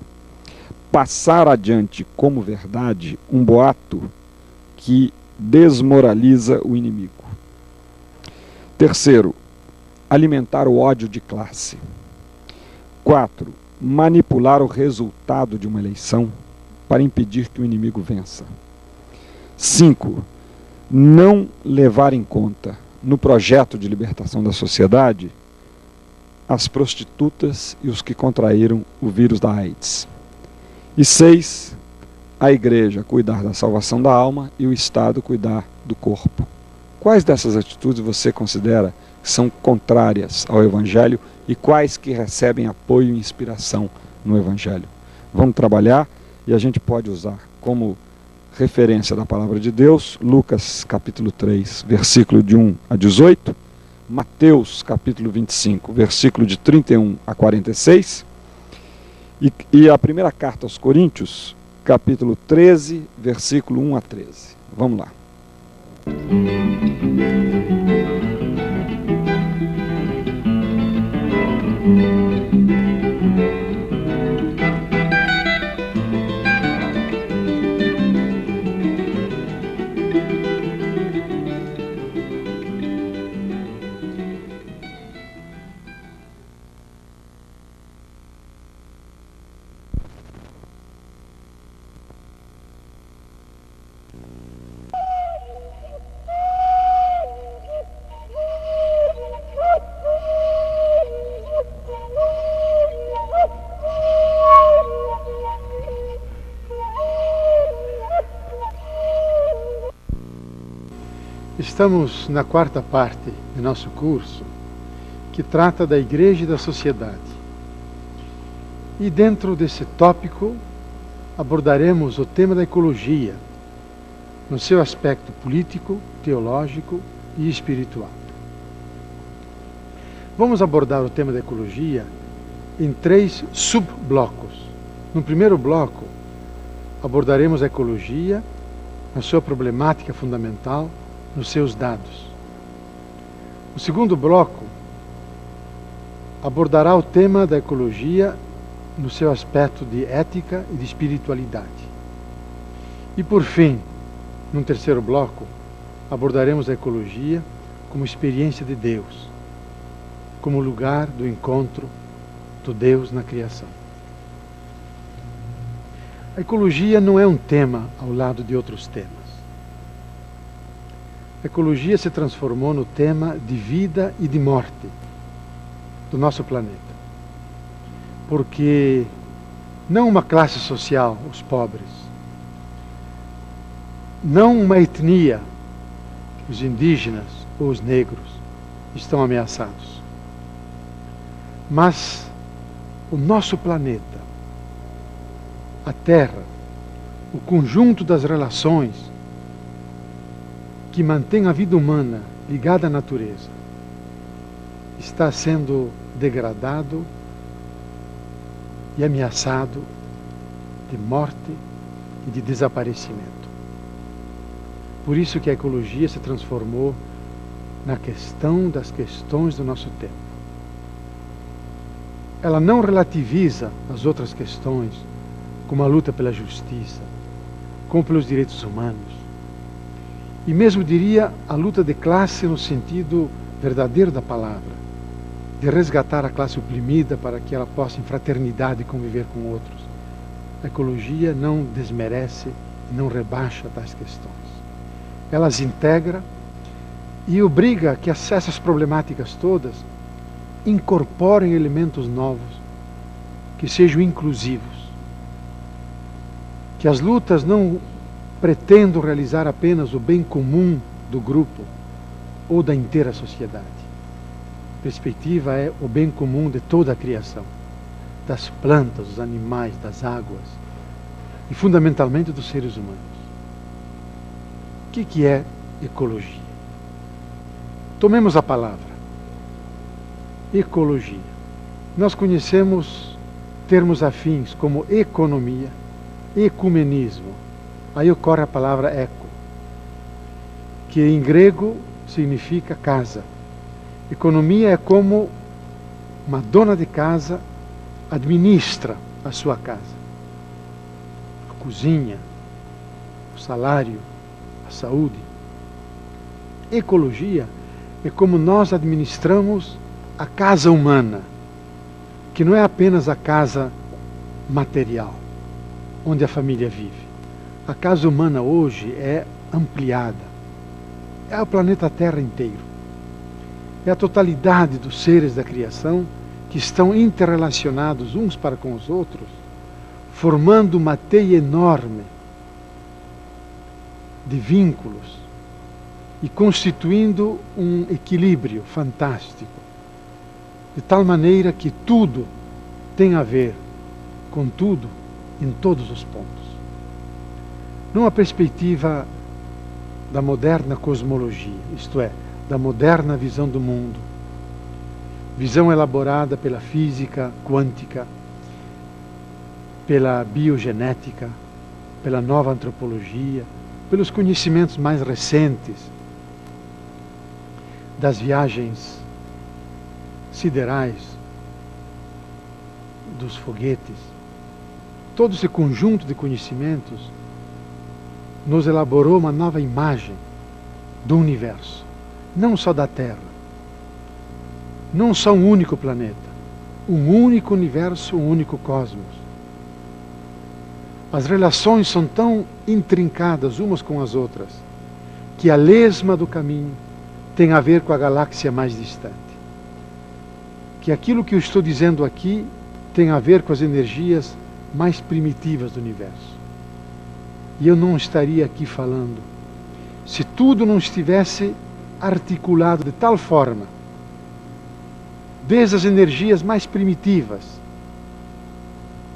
passar adiante como verdade um boato que desmoraliza o inimigo. Terceiro, alimentar o ódio de classe. 4. Manipular o resultado de uma eleição para impedir que o inimigo vença. 5. não levar em conta no projeto de libertação da sociedade as prostitutas e os que contraíram o vírus da AIDS. E 6, a igreja cuidar da salvação da alma e o Estado cuidar do corpo. Quais dessas atitudes você considera que são contrárias ao Evangelho e quais que recebem apoio e inspiração no Evangelho? Vamos trabalhar e a gente pode usar como referência da palavra de Deus, Lucas capítulo 3, versículo de 1 a 18, Mateus capítulo 25, versículo de 31 a 46, e a primeira carta aos Coríntios, capítulo 13, versículo 1 a 13. Vamos lá. Estamos na quarta parte do nosso curso, que trata da Igreja e da sociedade. E dentro desse tópico, abordaremos o tema da ecologia, no seu aspecto político, teológico e espiritual. Vamos abordar o tema da ecologia em 3 subblocos. No primeiro bloco, abordaremos a ecologia, a sua problemática fundamental, nos seus dados. O segundo bloco abordará o tema da ecologia no seu aspecto de ética e de espiritualidade. E por fim, num terceiro bloco, abordaremos a ecologia como experiência de Deus, como lugar do encontro do Deus na criação. A ecologia não é um tema ao lado de outros temas. A ecologia se transformou no tema de vida e de morte do nosso planeta. Porque não uma classe social, os pobres, não uma etnia, os indígenas ou os negros, estão ameaçados. Mas o nosso planeta, a Terra, o conjunto das relações que mantém a vida humana ligada à natureza, está sendo degradado e ameaçado de morte e de desaparecimento. Por isso que a ecologia se transformou na questão das questões do nosso tempo. Ela não relativiza as outras questões, como a luta pela justiça, como pelos direitos humanos, e mesmo diria a luta de classe no sentido verdadeiro da palavra, de resgatar a classe oprimida para que ela possa em fraternidade conviver com outros. A ecologia não desmerece, não rebaixa tais questões. Ela as integra e obriga que essas problemáticas todas incorporem elementos novos, que sejam inclusivos. Que as lutas não pretendam realizar apenas o bem comum do grupo ou da inteira sociedade. A perspectiva é o bem comum de toda a criação, das plantas, dos animais, das águas e fundamentalmente dos seres humanos. O que é ecologia? Tomemos a palavra. Ecologia. Nós conhecemos termos afins como economia, ecumenismo. Aí ocorre a palavra eco, que em grego significa casa. Economia é como uma dona de casa administra a sua casa. A cozinha, o salário, a saúde. Ecologia é como nós administramos a casa humana, que não é apenas a casa material, onde a família vive. A casa humana hoje é ampliada, é o planeta Terra inteiro. É a totalidade dos seres da criação que estão interrelacionados uns para com os outros, formando uma teia enorme de vínculos e constituindo um equilíbrio fantástico, de tal maneira que tudo tem a ver com tudo em todos os pontos. Numa perspectiva da moderna cosmologia, isto é, da moderna visão do mundo, visão elaborada pela física quântica, pela biogenética, pela nova antropologia, pelos conhecimentos mais recentes das viagens siderais, dos foguetes. Todo esse conjunto de conhecimentos nos elaborou uma nova imagem do universo, não só da Terra, não só um único planeta, um único universo, um único cosmos. As relações são tão intrincadas umas com as outras que a lesma do caminho tem a ver com a galáxia mais distante. Que aquilo que eu estou dizendo aqui tem a ver com as energias mais primitivas do universo. E eu não estaria aqui falando se tudo não estivesse articulado de tal forma, desde as energias mais primitivas,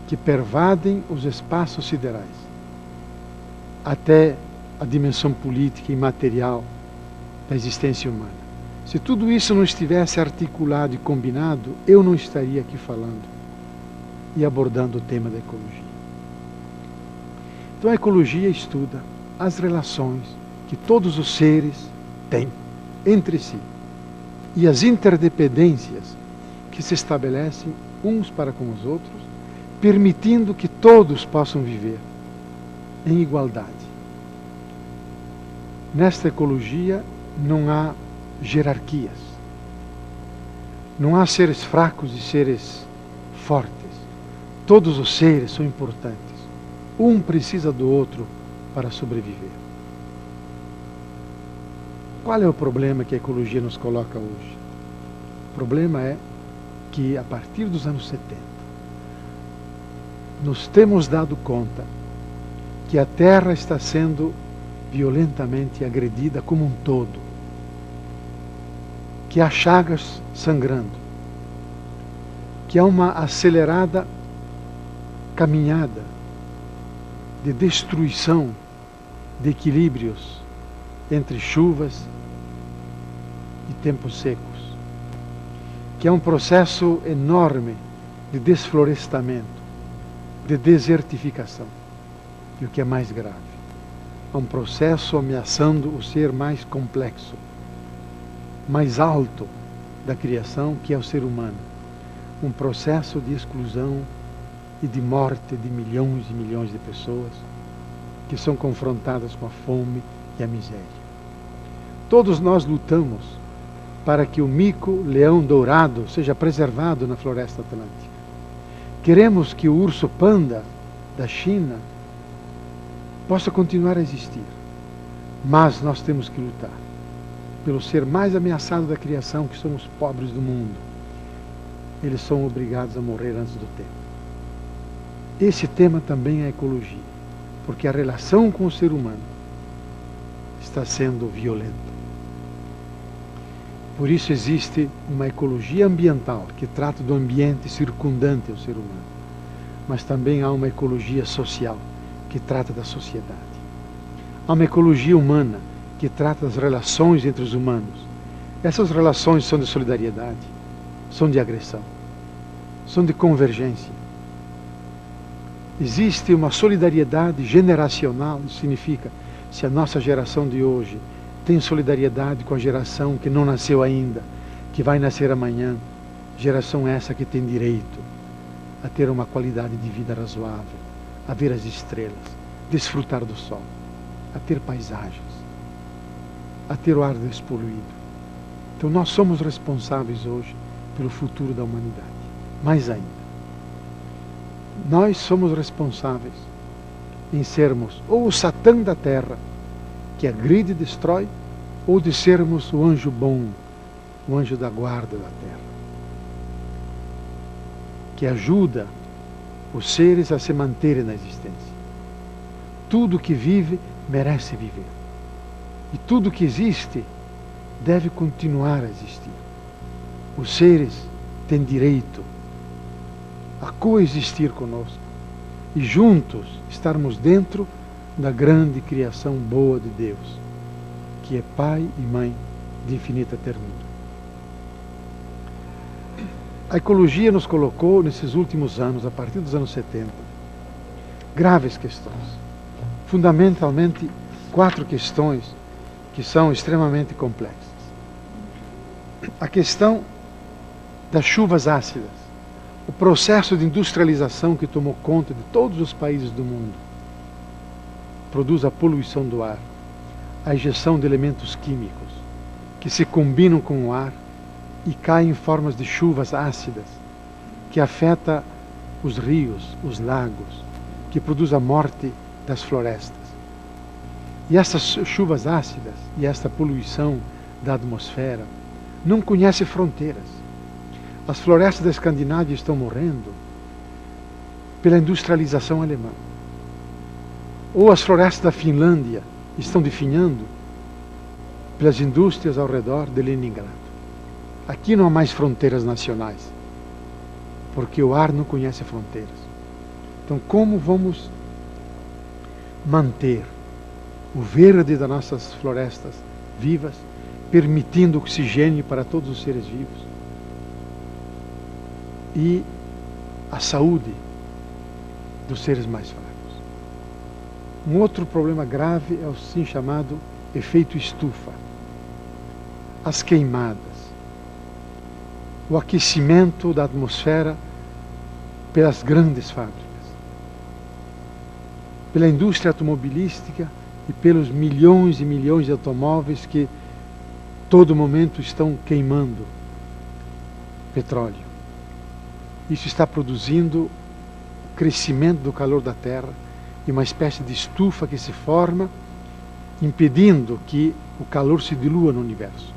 que pervadem os espaços siderais, até a dimensão política e material da existência humana. Se tudo isso não estivesse articulado e combinado, eu não estaria aqui falando e abordando o tema da ecologia. Então a ecologia estuda as relações que todos os seres têm entre si e as interdependências que se estabelecem uns para com os outros, permitindo que todos possam viver em igualdade. Nesta ecologia não há jerarquias, não há seres fracos e seres fortes. Todos os seres são importantes. Um precisa do outro para sobreviver. Qual é o problema que a ecologia nos coloca hoje? O problema é que, a partir dos anos 70, nos temos dado conta que a Terra está sendo violentamente agredida como um todo, que há chagas sangrando, que há uma acelerada caminhada de destruição de equilíbrios entre chuvas e tempos secos, que é um processo enorme de desflorestamento, de desertificação. E o que é mais grave, é um processo ameaçando o ser mais complexo, mais alto da criação, que é o ser humano. Um processo de exclusão e de morte de milhões e milhões de pessoas que são confrontadas com a fome e a miséria. Todos nós lutamos para que o mico-leão dourado seja preservado na floresta atlântica. Queremos que o urso panda da China possa continuar a existir, mas nós temos que lutar pelo ser mais ameaçado da criação, que são os pobres do mundo. Eles são obrigados a morrer antes do tempo. Esse tema também é a ecologia, porque a relação com o ser humano está sendo violenta. Por isso existe uma ecologia ambiental que trata do ambiente circundante ao ser humano, mas também há uma ecologia social que trata da sociedade. Há uma ecologia humana que trata das relações entre os humanos. Essas relações são de solidariedade, são de agressão, são de convergência. Existe uma solidariedade generacional, isso significa, se a nossa geração de hoje tem solidariedade com a geração que não nasceu ainda, que vai nascer amanhã, geração essa que tem direito a ter uma qualidade de vida razoável, a ver as estrelas, desfrutar do sol, a ter paisagens, a ter o ar despoluído. Então nós somos responsáveis hoje pelo futuro da humanidade. Mais ainda, nós somos responsáveis em sermos ou o Satã da Terra, que agride e destrói, ou de sermos o anjo bom, o anjo da guarda da terra, que ajuda os seres a se manterem na existência. Tudo que vive merece viver. E tudo que existe deve continuar a existir. Os seres têm direito a coexistir conosco e juntos estarmos dentro da grande criação boa de Deus, que é Pai e Mãe de infinita ternura. A ecologia nos colocou nesses últimos anos, a partir dos anos 70, graves questões. Fundamentalmente, 4 questões que são extremamente complexas. A questão das chuvas ácidas, o processo de industrialização que tomou conta de todos os países do mundo, produz a poluição do ar, a injeção de elementos químicos que se combinam com o ar e caem em formas de chuvas ácidas, que afeta os rios, os lagos, que produz a morte das florestas. E essas chuvas ácidas e esta poluição da atmosfera não conhecem fronteiras. As florestas da Escandinávia estão morrendo pela industrialização alemã. Ou as florestas da Finlândia estão definhando pelas indústrias ao redor de Leningrado. Aqui não há mais fronteiras nacionais, porque o ar não conhece fronteiras. Então, como vamos manter o verde das nossas florestas vivas, permitindo oxigênio para todos os seres vivos? E a saúde dos seres mais fracos. Um outro problema grave é o assim chamado efeito estufa. As queimadas, o aquecimento da atmosfera pelas grandes fábricas, pela indústria automobilística e pelos milhões e milhões de automóveis que todo momento estão queimando petróleo. Isso está produzindo o crescimento do calor da Terra e uma espécie de estufa que se forma, impedindo que o calor se dilua no universo.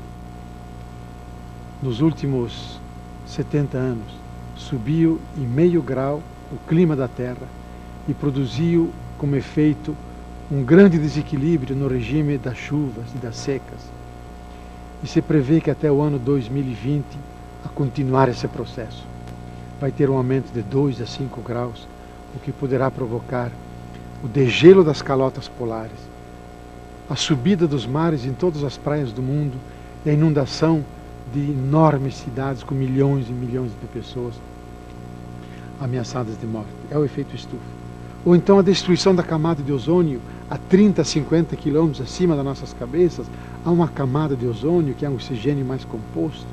Nos últimos 70 anos, subiu em meio grau o clima da Terra e produziu como efeito um grande desequilíbrio no regime das chuvas e das secas. E se prevê que até o ano 2020, a continuar esse processo, vai ter um aumento de 2 a 5 graus, o que poderá provocar o degelo das calotas polares, a subida dos mares em todas as praias do mundo e a inundação de enormes cidades com milhões e milhões de pessoas ameaçadas de morte. É o efeito estufa. Ou então a destruição da camada de ozônio a 30, 50 quilômetros acima das nossas cabeças. Há uma camada de ozônio, que é um oxigênio mais composto,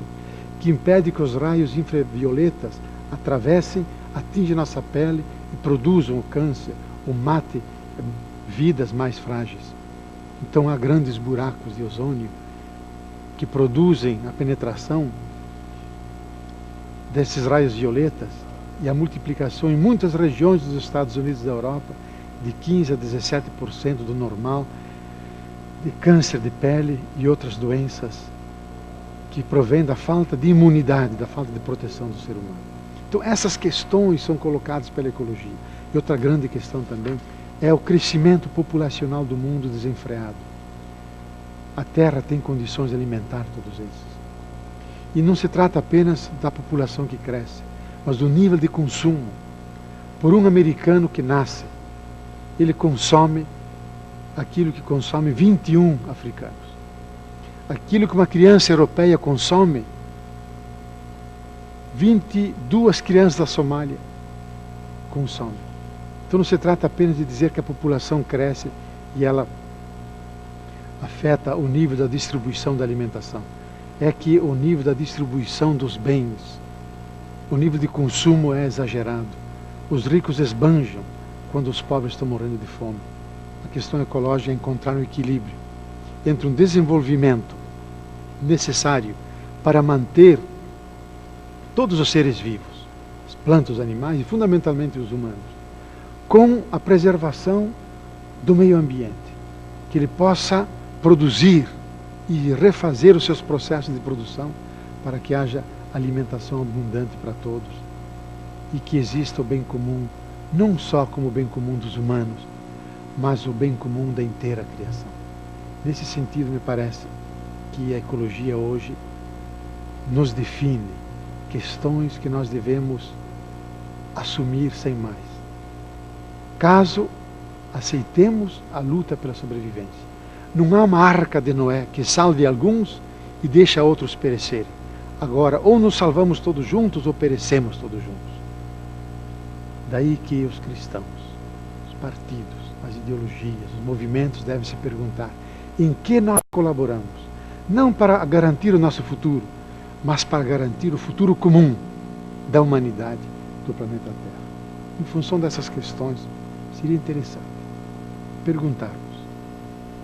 que impede que os raios infravioletas atravessem, atingem nossa pele e produzam o câncer, ou mate vidas mais frágeis. Então há grandes buracos de ozônio que produzem a penetração desses raios violetas e a multiplicação em muitas regiões dos Estados Unidos e da Europa de 15 a 17% do normal de câncer de pele e outras doenças que provém da falta de imunidade, da falta de proteção do ser humano. Então essas questões são colocadas pela ecologia. E outra grande questão também é o crescimento populacional do mundo desenfreado. A Terra tem condições de alimentar todos esses. E não se trata apenas da população que cresce, mas do nível de consumo. Por um americano que nasce, ele consome aquilo que consome 21 africanos. Aquilo que uma criança europeia consome, 22 crianças da Somália consomem. Então não se trata apenas de dizer que a população cresce e ela afeta o nível da distribuição da alimentação. É que o nível da distribuição dos bens, o nível de consumo é exagerado. Os ricos esbanjam quando os pobres estão morrendo de fome. A questão ecológica é encontrar um equilíbrio entre um desenvolvimento necessário para manter todos os seres vivos, as plantas, os animais e fundamentalmente os humanos, com a preservação do meio ambiente, que ele possa produzir e refazer os seus processos de produção para que haja alimentação abundante para todos e que exista o bem comum, não só como o bem comum dos humanos, mas o bem comum da inteira criação. Nesse sentido, me parece que a ecologia hoje nos define questões que nós devemos assumir sem mais. Caso aceitemos a luta pela sobrevivência. Não há uma arca de Noé que salve alguns e deixa outros perecerem. Agora, ou nos salvamos todos juntos ou perecemos todos juntos. Daí que os cristãos, os partidos, as ideologias, os movimentos devem se perguntar em que nós colaboramos. Não para garantir o nosso futuro, mas para garantir o futuro comum da humanidade, do planeta Terra. Em função dessas questões, seria interessante perguntarmos,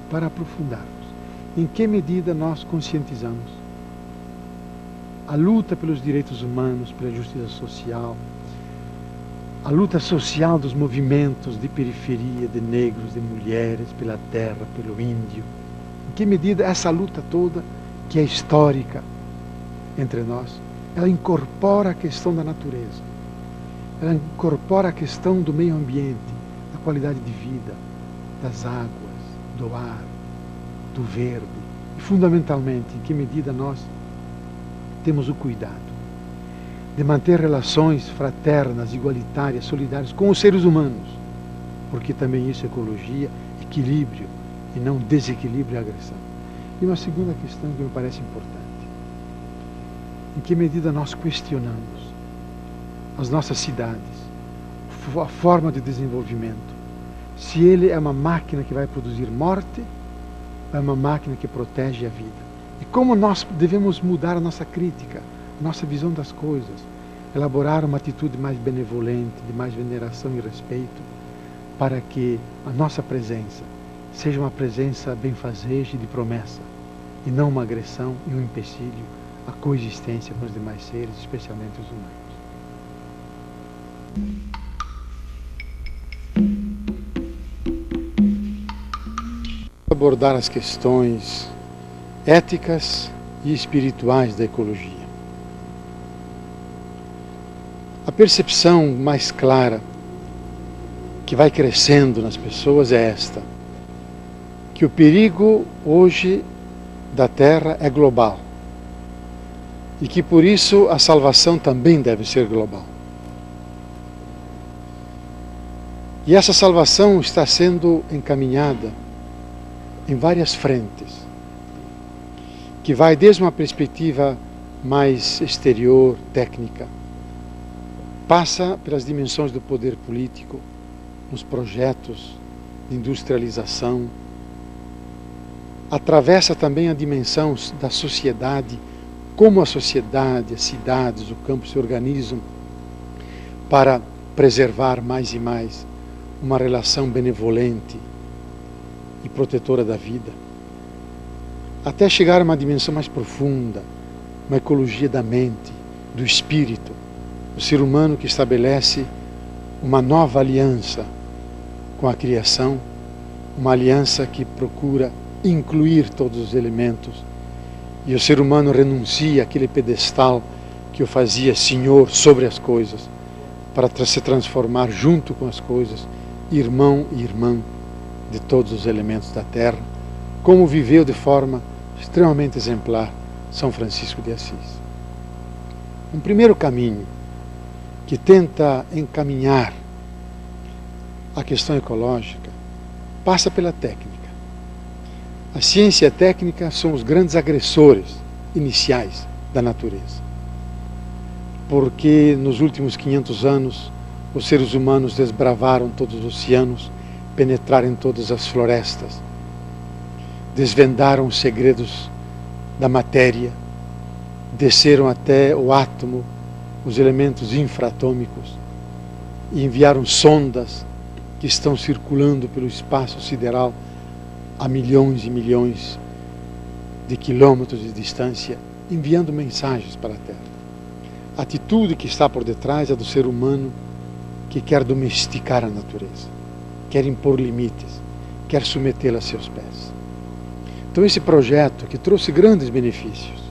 para aprofundarmos, em que medida nós conscientizamos a luta pelos direitos humanos, pela justiça social, a luta social dos movimentos de periferia, de negros, de mulheres, pela terra, pelo índio. Em que medida essa luta toda, que é histórica entre nós, ela incorpora a questão da natureza, ela incorpora a questão do meio ambiente, da qualidade de vida, das águas, do ar, do verde, e fundamentalmente, em que medida nós temos o cuidado de manter relações fraternas, igualitárias, solidárias com os seres humanos, porque também isso é ecologia, equilíbrio e não desequilíbrio e agressão. E uma segunda questão que me parece importante: em que medida nós questionamos as nossas cidades, a forma de desenvolvimento, se ele é uma máquina que vai produzir morte ou é uma máquina que protege a vida. E como nós devemos mudar a nossa crítica, a nossa visão das coisas, elaborar uma atitude mais benevolente, de mais veneração e respeito, para que a nossa presença seja uma presença benfazeja e de promessa, e não uma agressão e um empecilho à coexistência com os demais seres, especialmente os humanos. Abordar as questões éticas e espirituais da ecologia. A percepção mais clara que vai crescendo nas pessoas é esta: que o perigo hoje da Terra é global e que por isso a salvação também deve ser global. E essa salvação está sendo encaminhada em várias frentes, que vai desde uma perspectiva mais exterior, técnica, passa pelas dimensões do poder político, nos projetos de industrialização, atravessa também a dimensão da sociedade, como a sociedade, as cidades, o campo se organizam para preservar mais e mais uma relação benevolente e protetora da vida, até chegar a uma dimensão mais profunda, uma ecologia da mente, do espírito, o ser humano que estabelece uma nova aliança com a criação, uma aliança que procura incluir todos os elementos, e o ser humano renuncia àquele pedestal que o fazia senhor sobre as coisas, para se transformar junto com as coisas, irmão e irmã de todos os elementos da terra, como viveu de forma extremamente exemplar São Francisco de Assis. Um primeiro caminho que tenta encaminhar a questão ecológica passa pela técnica. A ciência e a técnica são os grandes agressores iniciais da natureza, porque nos últimos 500 anos os seres humanos desbravaram todos os oceanos, penetraram em todas as florestas, desvendaram os segredos da matéria, desceram até o átomo, os elementos infraatômicos, e enviaram sondas que estão circulando pelo espaço sideral a milhões e milhões de quilômetros de distância, enviando mensagens para a Terra. A atitude que está por detrás é do ser humano que quer domesticar a natureza, quer impor limites, quer submetê-la a seus pés. Então esse projeto que trouxe grandes benefícios,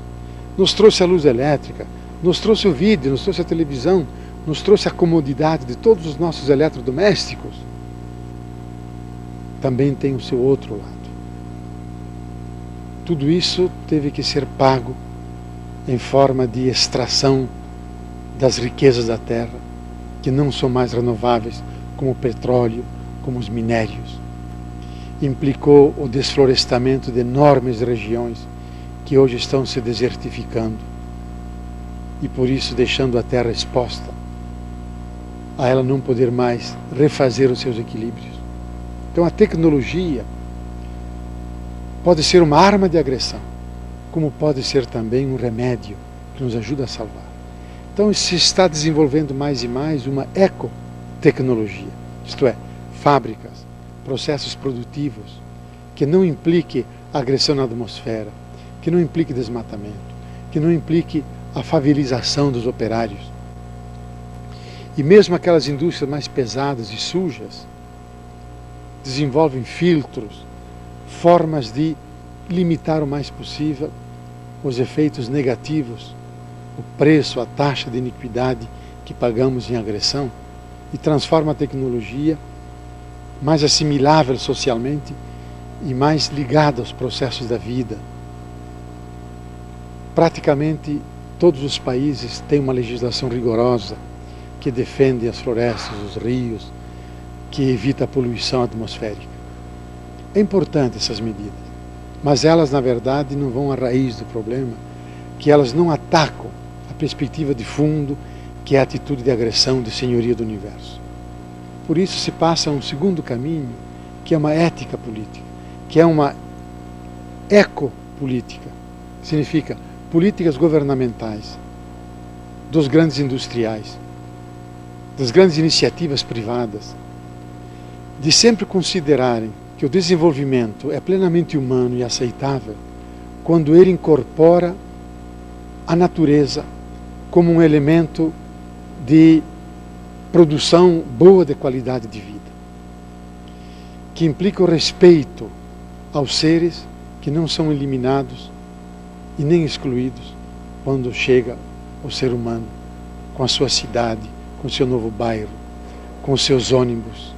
nos trouxe a luz elétrica, nos trouxe o vídeo, nos trouxe a televisão, nos trouxe a comodidade de todos os nossos eletrodomésticos, também tem o seu outro lado. Tudo isso teve que ser pago em forma de extração das riquezas da terra, que não são mais renováveis, como o petróleo, como os minérios. Implicou o desflorestamento de enormes regiões que hoje estão se desertificando e por isso deixando a terra exposta a ela não poder mais refazer os seus equilíbrios. Então a tecnologia pode ser uma arma de agressão, como pode ser também um remédio que nos ajuda a salvar. Então se está desenvolvendo mais e mais uma ecotecnologia, isto é, fábricas, processos produtivos, que não implique agressão na atmosfera, que não implique desmatamento, que não implique a favelização dos operários. E mesmo aquelas indústrias mais pesadas e sujas desenvolvem filtros, formas de limitar o mais possível os efeitos negativos, o preço, a taxa de iniquidade que pagamos em agressão, e transforma a tecnologia mais assimilável socialmente e mais ligada aos processos da vida. Praticamente todos os países têm uma legislação rigorosa que defende as florestas, os rios, que evita a poluição atmosférica. É importante essas medidas, mas elas, na verdade, não vão à raiz do problema, que elas não atacam a perspectiva de fundo, que é a atitude de agressão, de senhoria do universo. Por isso se passa a um segundo caminho, que é uma ética política, que é uma ecopolítica. Significa políticas governamentais, dos grandes industriais, das grandes iniciativas privadas, de sempre considerarem que o desenvolvimento é plenamente humano e aceitável quando ele incorpora a natureza como um elemento de produção boa de qualidade de vida, que implica o respeito aos seres que não são eliminados e nem excluídos quando chega o ser humano com a sua cidade, com o seu novo bairro, com os seus ônibus,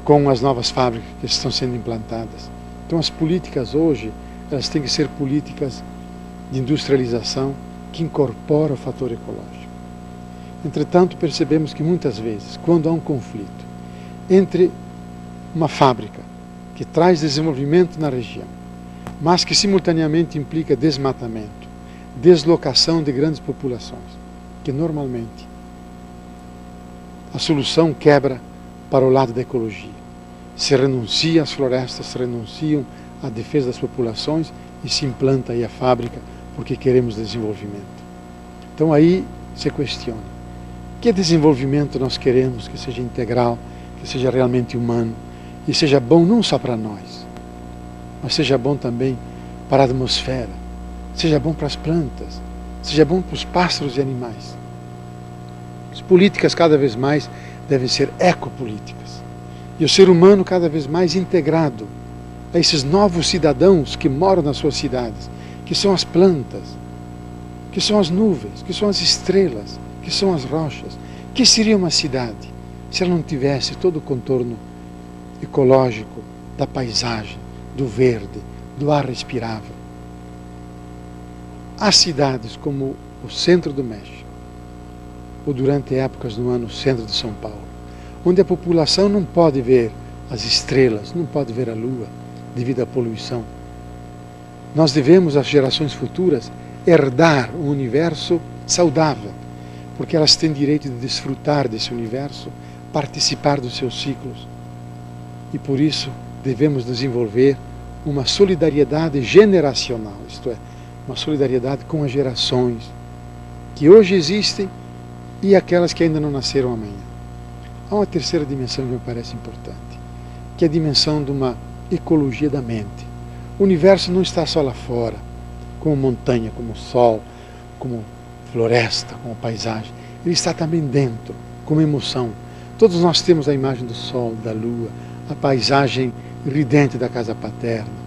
com as novas fábricas que estão sendo implantadas. Então as políticas hoje, elas têm que ser políticas de industrialização que incorporam o fator ecológico. Entretanto, percebemos que muitas vezes, quando há um conflito entre uma fábrica que traz desenvolvimento na região, mas que simultaneamente implica desmatamento, deslocação de grandes populações, que normalmente a solução quebra para o lado da ecologia. Se renuncia às florestas, se renunciam à defesa das populações e se implanta aí a fábrica porque queremos desenvolvimento. Então aí se questiona, que desenvolvimento nós queremos que seja integral, que seja realmente humano e seja bom não só para nós, mas seja bom também para a atmosfera, seja bom para as plantas, seja bom para os pássaros e animais. As políticas cada vez mais devem ser ecopolíticas. E o ser humano cada vez mais integrado a esses novos cidadãos que moram nas suas cidades, que são as plantas, que são as nuvens, que são as estrelas, que são as rochas. Que seria uma cidade se ela não tivesse todo o contorno ecológico da paisagem, do verde, do ar respirável? Há cidades como o centro do México, ou durante épocas no ano o centro de São Paulo, onde a população não pode ver as estrelas, não pode ver a lua, devido à poluição. Nós devemos, às gerações futuras, herdar um universo saudável, porque elas têm direito de desfrutar desse universo, participar dos seus ciclos. E por isso devemos desenvolver uma solidariedade generacional, isto é, uma solidariedade com as gerações que hoje existem e aquelas que ainda não nasceram amanhã. Há uma terceira dimensão que me parece importante, que é a dimensão de uma ecologia da mente. O universo não está só lá fora, como montanha, como sol, como floresta, como paisagem. Ele está também dentro, como emoção. Todos nós temos a imagem do sol, da lua, a paisagem ridente da casa paterna,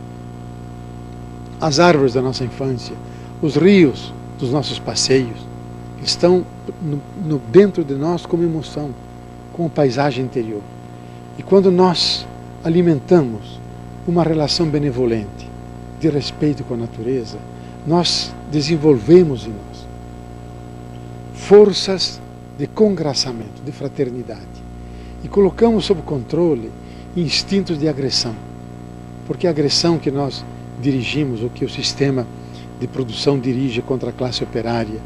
as árvores da nossa infância, os rios dos nossos passeios, estão dentro de nós como emoção, como paisagem interior. E quando nós alimentamos uma relação benevolente, de respeito com a natureza, nós desenvolvemos em nós forças de congraçamento, de fraternidade. E colocamos sob controle instintos de agressão. Porque a agressão que nós dirigimos, ou que o sistema de produção dirige contra a classe operária,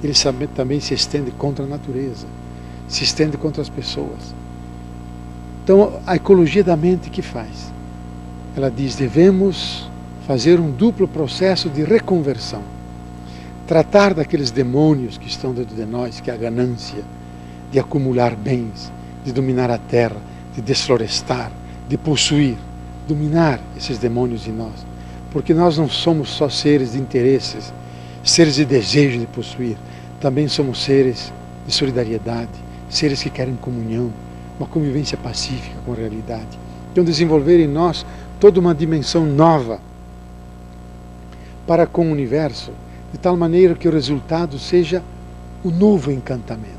ele também se estende contra a natureza, se estende contra as pessoas. Então, a ecologia da mente que faz? Ela diz, devemos fazer um duplo processo de reconversão. Tratar daqueles demônios que estão dentro de nós, que é a ganância, de acumular bens, de dominar a terra, de desflorestar, de possuir, dominar esses demônios em nós. Porque nós não somos só seres de interesses, seres de desejo de possuir, também somos seres de solidariedade, seres que querem comunhão, uma convivência pacífica com a realidade. Então desenvolver em nós toda uma dimensão nova para com o universo, de tal maneira que o resultado seja o novo encantamento.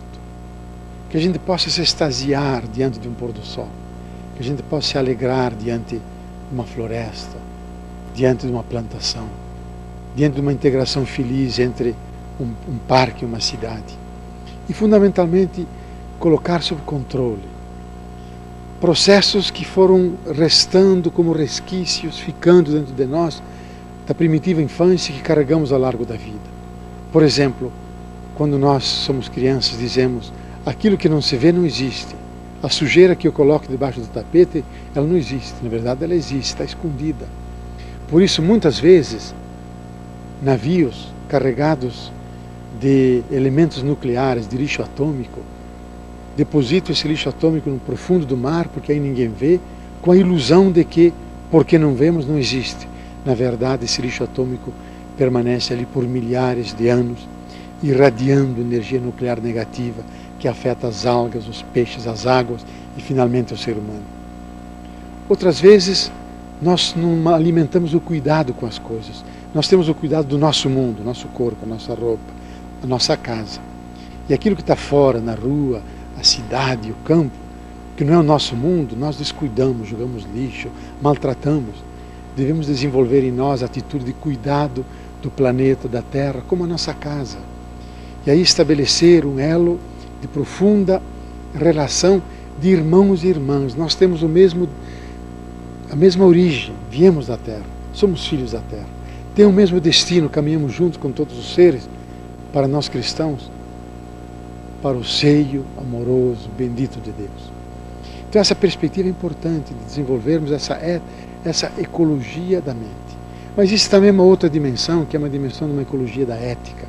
Que a gente possa se extasiar diante de um pôr do sol, que a gente possa se alegrar diante de uma floresta, diante de uma plantação, diante de uma integração feliz entre um parque e uma cidade. E fundamentalmente colocar sob controle processos que foram restando como resquícios, ficando dentro de nós, da primitiva infância que carregamos ao largo da vida. Por exemplo, quando nós somos crianças, dizemos, aquilo que não se vê não existe. A sujeira que eu coloco debaixo do tapete, ela não existe. Na verdade, ela existe, está escondida. Por isso, muitas vezes, navios carregados de elementos nucleares, de lixo atômico, depositam esse lixo atômico no profundo do mar, porque aí ninguém vê, com a ilusão de que, porque não vemos, não existe. Na verdade, esse lixo atômico permanece ali por milhares de anos, irradiando energia nuclear negativa que afeta as algas, os peixes, as águas e, finalmente, o ser humano. Outras vezes, nós não alimentamos o cuidado com as coisas. Nós temos o cuidado do nosso mundo, nosso corpo, a nossa roupa, a nossa casa. E aquilo que está fora, na rua, a cidade, o campo, que não é o nosso mundo, nós descuidamos, jogamos lixo, maltratamos. Devemos desenvolver em nós a atitude de cuidado do planeta, da terra, como a nossa casa. E aí estabelecer um elo de profunda relação de irmãos e irmãs. Nós temos a mesma origem, viemos da terra, somos filhos da terra. Tem o mesmo destino, caminhamos juntos com todos os seres, para nós cristãos, para o seio amoroso, bendito de Deus. Então essa perspectiva é importante de desenvolvermos essa ecologia da mente. Mas existe também uma outra dimensão, que é uma dimensão de uma ecologia da ética.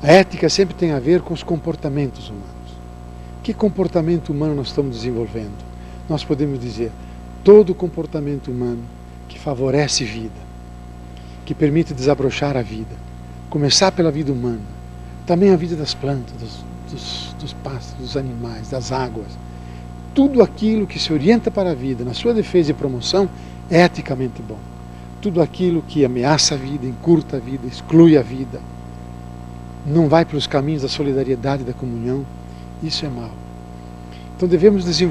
A ética sempre tem a ver com os comportamentos humanos. Que comportamento humano nós estamos desenvolvendo? Nós podemos dizer, todo comportamento humano que favorece vida, que permite desabrochar a vida, começar pela vida humana, também a vida das plantas, dos pássaros, dos animais, das águas, tudo aquilo que se orienta para a vida, na sua defesa e promoção, é eticamente bom. Tudo aquilo que ameaça a vida, encurta a vida, exclui a vida, não vai pelos caminhos da solidariedade e da comunhão, isso é mal. Então devemos desenvolver